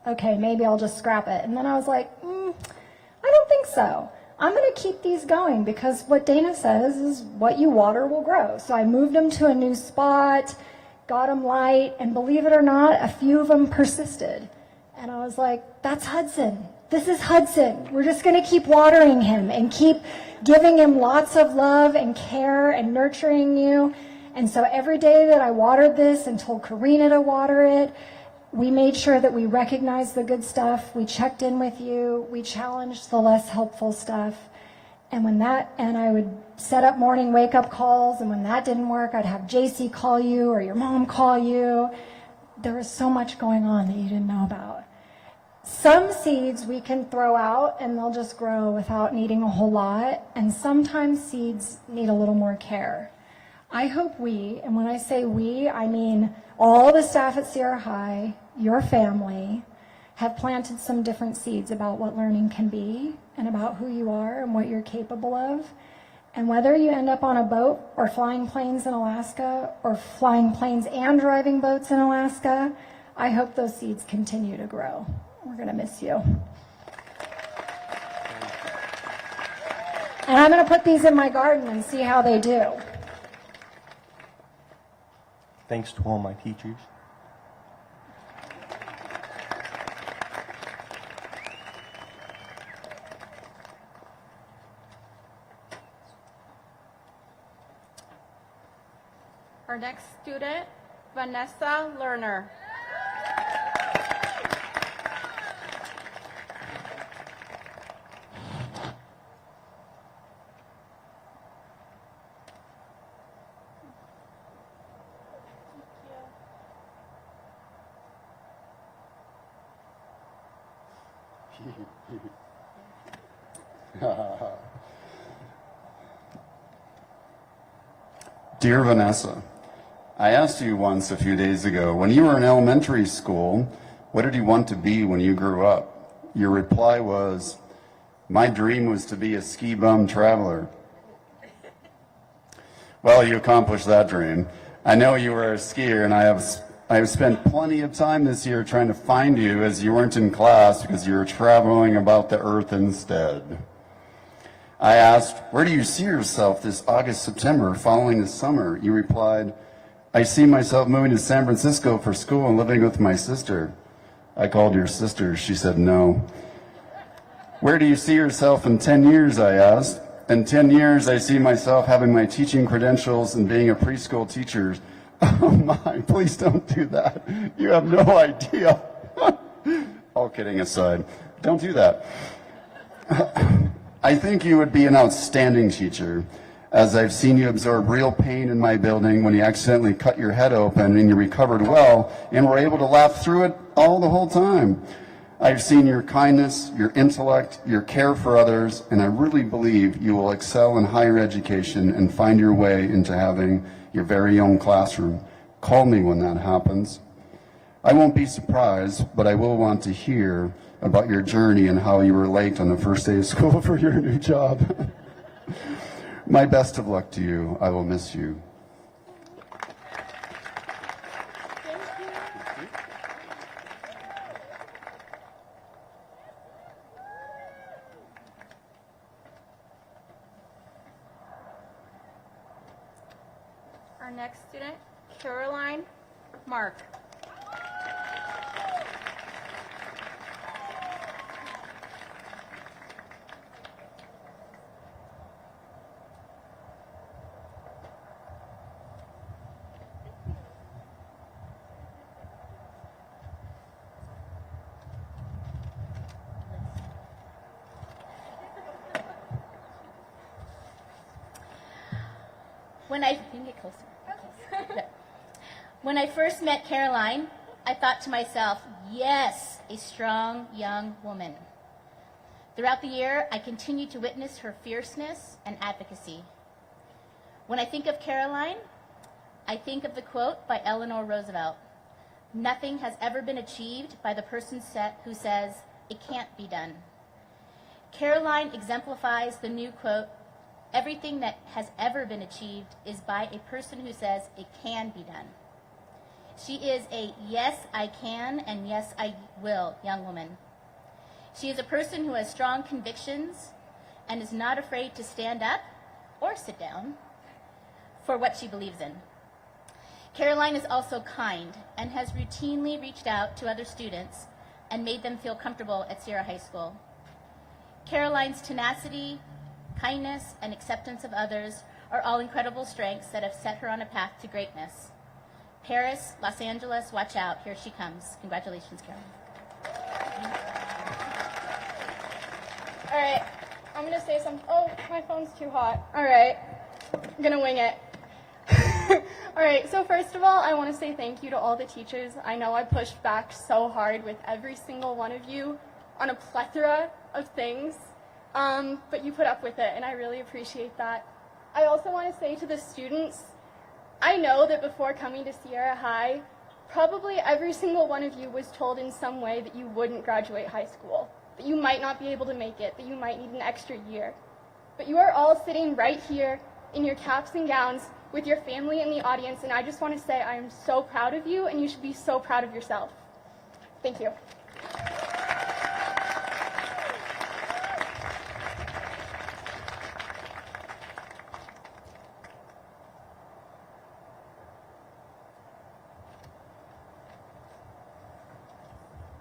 okay, maybe I'll just scrap it. And then I was like, I don't think so. I'm going to keep these going because what Dana says is what you water will grow. So I moved them to a new spot, got them light, and believe it or not, a few of them persisted. And I was like, that's Hudson. This is Hudson. We're just going to keep watering him and keep giving him lots of love and care and nurturing you. And so every day that I watered this and told Karina to water it, we made sure that we recognized the good stuff. We checked in with you. We challenged the less helpful stuff. And I would set up morning wake-up calls. And when that didn't work, I'd have JC call you or your mom call you. There was so much going on that you didn't know about. Some seeds we can throw out and they'll just grow without needing a whole lot. And sometimes seeds need a little more care. I hope we, and when I say we, I mean all the staff at Sierra High, your family, have planted some different seeds about what learning can be and about who you are and what you're capable of. And whether you end up on a boat or flying planes in Alaska or flying planes and driving boats in Alaska, I hope those seeds continue to grow. We're going to miss you. And I'm going to put these in my garden and see how they do. Thanks to all my teachers. Our next student, Vanessa Lerner. Dear Vanessa, I asked you once a few days ago, when you were in elementary school, what did you want to be when you grew up? Your reply was, my dream was to be a ski bum traveler. Well, you accomplished that dream. I know you were a skier, and I have spent plenty of time this year trying to find you as you weren't in class because you were traveling about the earth instead. I asked, where do you see yourself this August, September, following the summer? You replied, I see myself moving to San Francisco for school and living with my sister. I called your sister. She said no. Where do you see yourself in 10 years, I asked. In 10 years, I see myself having my teaching credentials and being a preschool teacher. Oh my, please don't do that. You have no idea. All kidding aside, don't do that. I think you would be an outstanding teacher, as I've seen you absorb real pain in my building when you accidentally cut your head open and you recovered well and were able to laugh through it all the whole time. I've seen your kindness, your intellect, your care for others, and I really believe you will excel in higher education and find your way into having your very own classroom. Call me when that happens. I won't be surprised, but I will want to hear about your journey and how you were late on the first day of school for your new job. My best of luck to you. I will miss you. Our next student, Caroline Mark. When I first met Caroline, I thought to myself, yes, a strong young woman. Throughout the year, I continued to witness her fierceness and advocacy. When I think of Caroline, I think of the quote by Eleanor Roosevelt, "Nothing has ever been achieved by the person who says, it can't be done." Caroline exemplifies the new quote, "Everything that has ever been achieved is by a person who says it can be done." She is a yes, I can, and yes, I will young woman. She is a person who has strong convictions and is not afraid to stand up or sit down for what she believes in. Caroline is also kind and has routinely reached out to other students and made them feel comfortable at Sierra High School. Caroline's tenacity, kindness, and acceptance of others are all incredible strengths that have set her on a path to greatness. Paris, Los Angeles, watch out. Here she comes. Congratulations, Caroline. All right, I'm going to say something. Oh, my phone's too hot. All right, I'm going to wing it. All right, so first of all, I want to say thank you to all the teachers. I know I pushed back so hard with every single one of you on a plethora of things, but you put up with it, and I really appreciate that. I also want to say to the students, I know that before coming to Sierra High, probably every single one of you was told in some way that you wouldn't graduate high school, that you might not be able to make it, that you might need an extra year. But you are all sitting right here in your caps and gowns with your family in the audience, and I just want to say I am so proud of you, and you should be so proud of yourself. Thank you.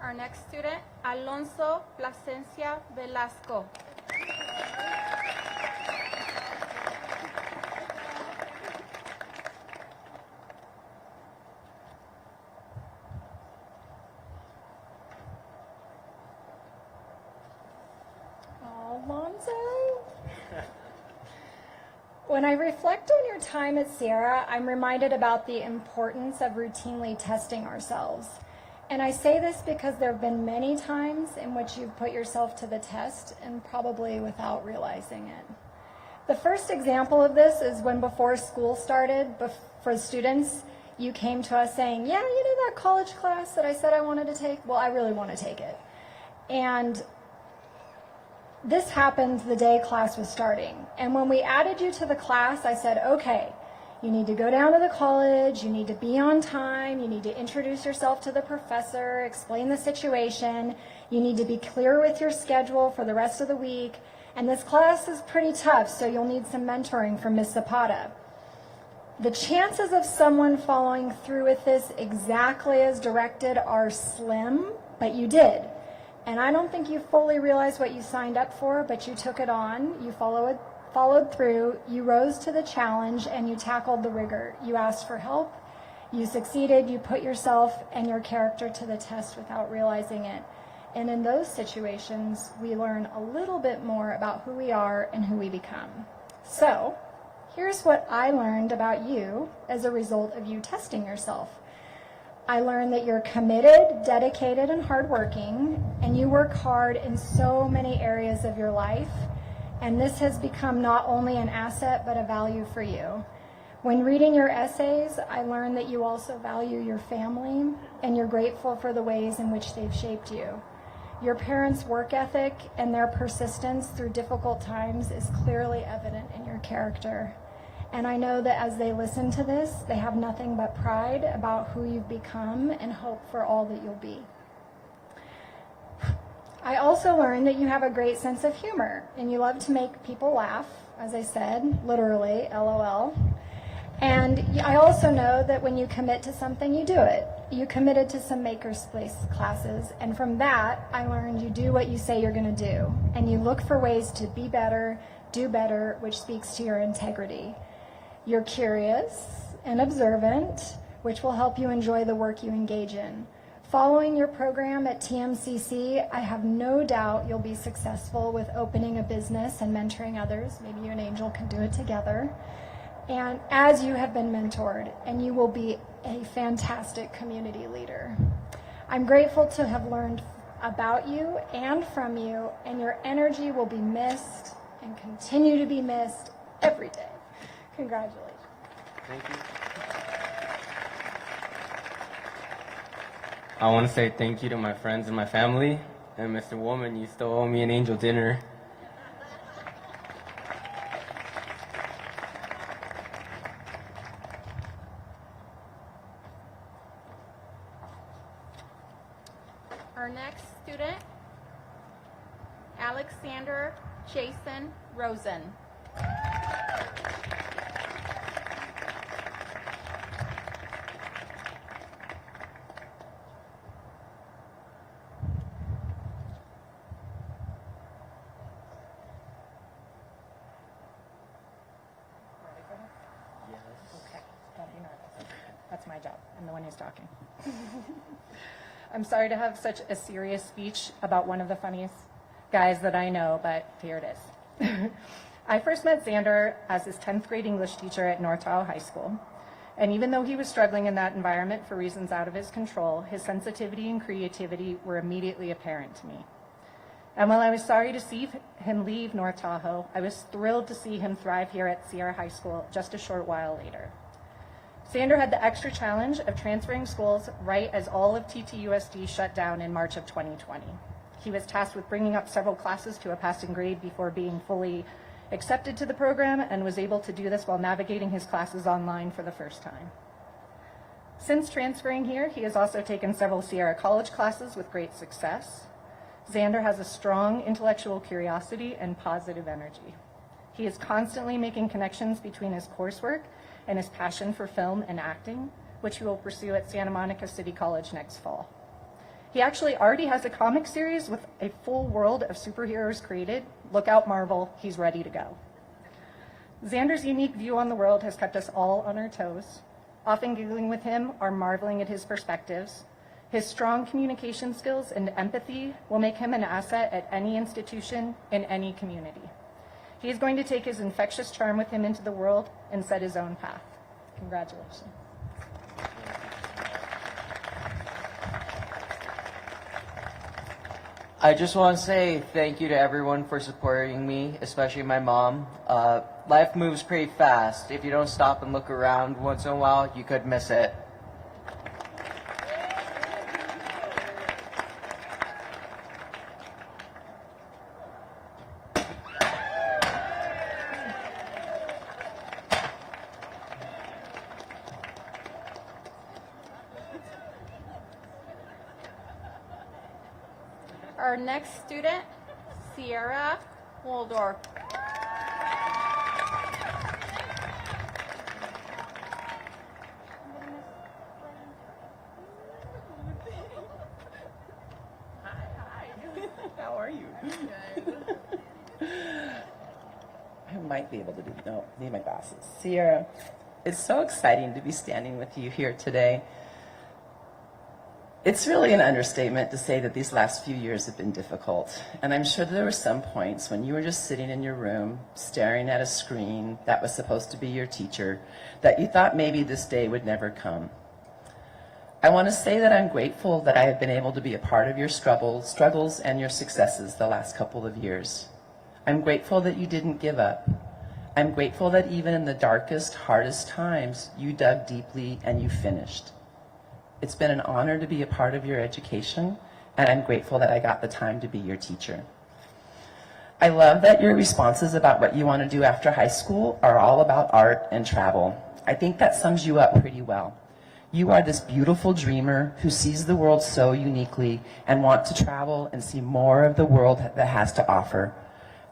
Our next student, Alonso Plasencia Velasco. Alonso? When I reflect on your time at Sierra, I'm reminded about the importance of routinely testing ourselves. And I say this because there have been many times in which you've put yourself to the test and probably without realizing it. The first example of this is when before school started, for students, you came to us saying, yeah, you know that college class that I said I wanted to take? Well, I really want to take it. And this happened the day class was starting. And when we added you to the class, I said, okay, you need to go down to the college, you need to be on time, you need to introduce yourself to the professor, explain the situation, you need to be clear with your schedule for the rest of the week, and this class is pretty tough, so you'll need some mentoring from Ms. Zapata. The chances of someone following through with this exactly as directed are slim, but you did. And I don't think you fully realized what you signed up for, but you took it on, you followed through, you rose to the challenge, and you tackled the rigor. You asked for help, you succeeded, you put yourself and your character to the test without realizing it. And in those situations, we learn a little bit more about who we are and who we become. So, here's what I learned about you as a result of you testing yourself. I learned that you're committed, dedicated, and hardworking, and you work hard in so many areas of your life. And this has become not only an asset, but a value for you. When reading your essays, I learned that you also value your family, and you're grateful for the ways in which they've shaped you. Your parents' work ethic and their persistence through difficult times is clearly evident in your character. And I know that as they listen to this, they have nothing but pride about who you've become and hope for all that you'll be. I also learned that you have a great sense of humor and you love to make people laugh, as I said, literally, LOL. And I also know that when you commit to something, you do it. You committed to some Makerspace classes, and from that, I learned you do what you say you're going to do, and you look for ways to be better, do better, which speaks to your integrity. You're curious and observant, which will help you enjoy the work you engage in. Following your program at TMCC, I have no doubt you'll be successful with opening a business and mentoring others. Maybe you and Angel can do it together. And as you have been mentored, and you will be a fantastic community leader. I'm grateful to have learned about you and from you, and your energy will be missed and continue to be missed every day. Congratulations. Thank you. I want to say thank you to my friends and my family. And Mr. Woman, you still owe me an angel dinner. Our next student, Alexander Jason Rosen. Okay, don't be nervous. That's my job. I'm the one who's talking. I'm sorry to have such a serious speech about one of the funniest guys that I know, but here it is. I first met Xander as his 10th grade English teacher at North Tahoe High School. And even though he was struggling in that environment for reasons out of his control, his sensitivity and creativity were immediately apparent to me. And while I was sorry to see him leave North Tahoe, I was thrilled to see him thrive here at Sierra High School just a short while later. Xander had the extra challenge of transferring schools right as all of TTUSD shut down in March of 2020. He was tasked with bringing up several classes to a passing grade before being fully accepted to the program, and was able to do this while navigating his classes online for the first time. Since transferring here, he has also taken several Sierra College classes with great success. Xander has a strong intellectual curiosity and positive energy. He is constantly making connections between his coursework and his passion for film and acting, which he will pursue at Santa Monica City College next fall. He actually already has a comic series with a full world of superheroes created. Look out, Marvel, he's ready to go. Xander's unique view on the world has kept us all on our toes, often giggling with him or marveling at his perspectives. His strong communication skills and empathy will make him an asset at any institution in any community. He is going to take his infectious charm with him into the world and set his own path. Congratulations. I just want to say thank you to everyone for supporting me, especially my mom. Life moves pretty fast. If you don't stop and look around once in a while, you could miss it. Our next student, Sierra Waldorf. How are you? I might be able to do, no, need my glasses. Sierra, it's so exciting to be standing with you here today. It's really an understatement to say that these last few years have been difficult. And I'm sure there were some points when you were just sitting in your room, staring at a screen that was supposed to be your teacher, that you thought maybe this day would never come. I want to say that I'm grateful that I have been able to be a part of your struggles and your successes the last couple of years. I'm grateful that you didn't give up. I'm grateful that even in the darkest, hardest times, you dug deeply and you finished. It's been an honor to be a part of your education, and I'm grateful that I got the time to be your teacher. I love that your responses about what you want to do after high school are all about art and travel. I think that sums you up pretty well. You are this beautiful dreamer who sees the world so uniquely and wants to travel and see more of the world that has to offer.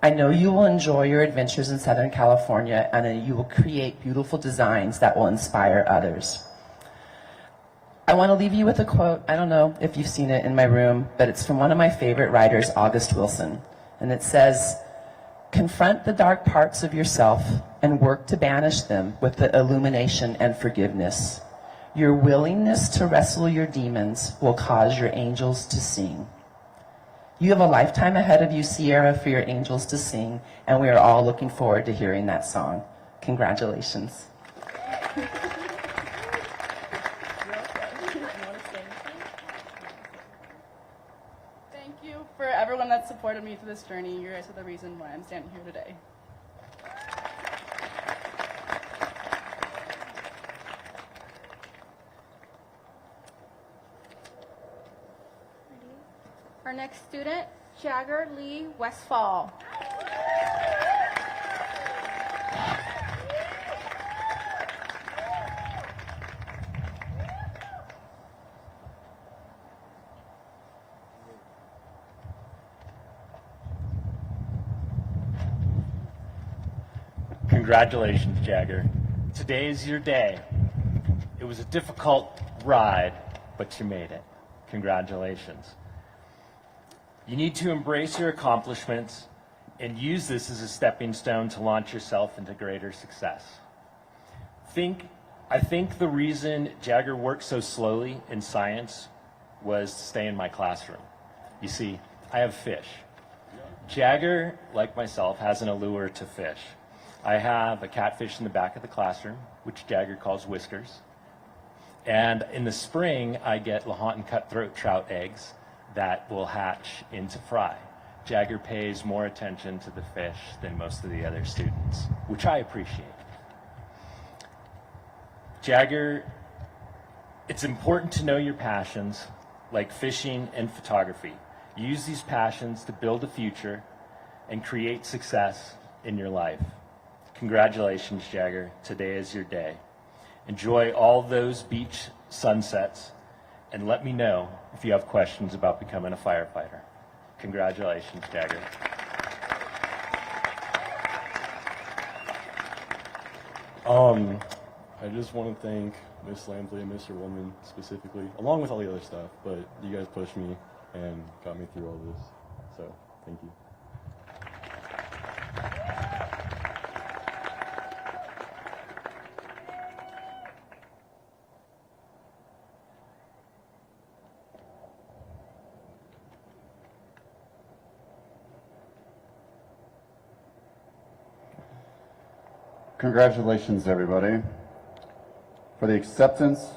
I know you will enjoy your adventures in Southern California, and that you will create beautiful designs that will inspire others. I want to leave you with a quote. I don't know if you've seen it in my room, but it's from one of my favorite writers, August Wilson. And it says, "Confront the dark parts of yourself and work to banish them with the illumination and forgiveness. Your willingness to wrestle your demons will cause your angels to sing." You have a lifetime ahead of you, Sierra, for your angels to sing, and we are all looking forward to hearing that song. Congratulations. Thank you for everyone that supported me through this journey. You guys are the reason why I'm standing here today. Our next student, Jagger Lee Westfall. Congratulations, Jagger. Today is your day. It was a difficult ride, but you made it. Congratulations. You need to embrace your accomplishments and use this as a stepping stone to launch yourself into greater success. I think the reason Jagger worked so slowly in science was to stay in my classroom. You see, I have fish. Jagger, like myself, has an allure to fish. I have a catfish in the back of the classroom, which Jagger calls Whiskers. And in the spring, I get Lahontan cutthroat trout eggs that will hatch into fry. Jagger pays more attention to the fish than most of the other students, which I appreciate. Jagger, it's important to know your passions, like fishing and photography. Use these passions to build a future and create success in your life. Congratulations, Jagger. Today is your day. Enjoy all those beach sunsets, and let me know if you have questions about becoming a firefighter. Congratulations, Jagger. I just want to thank Miss Lampley and Mr. Woolman specifically, along with all the other stuff, but you guys pushed me and got me through all this, so thank you. Congratulations, everybody. For the acceptance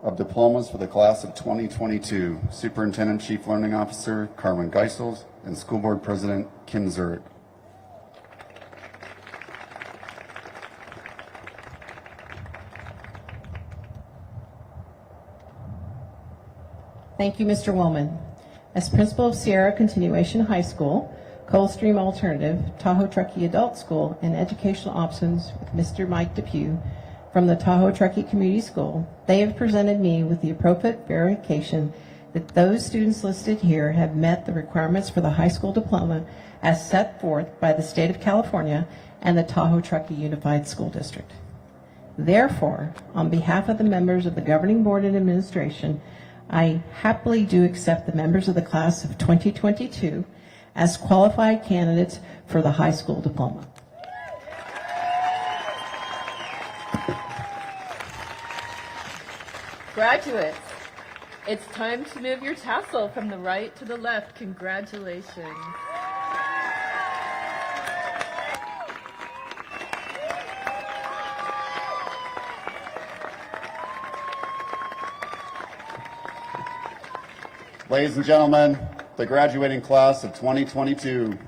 of diplomas for the class of 2022, Superintendent Chief Learning Officer Carmen Geisels and School Board President Kim Zurich. Thank you, Mr. Wellman. As principal of Sierra Continuation High School, Coldstream Alternative, Tahoe Truckee Adult School, and Educational Options with Mr. Mike Depew from the Tahoe Truckee Community School, they have presented me with the appropriate verification that those students listed here have met the requirements for the high school diploma as set forth by the state of California and the Tahoe Truckee Unified School District. Therefore, on behalf of the members of the governing board and administration, I happily do accept the members of the class of 2022 as qualified candidates for the high school diploma. Graduates, it's time to move your tassel from the right to the left. Congratulations. Ladies and gentlemen, the graduating class of 2022.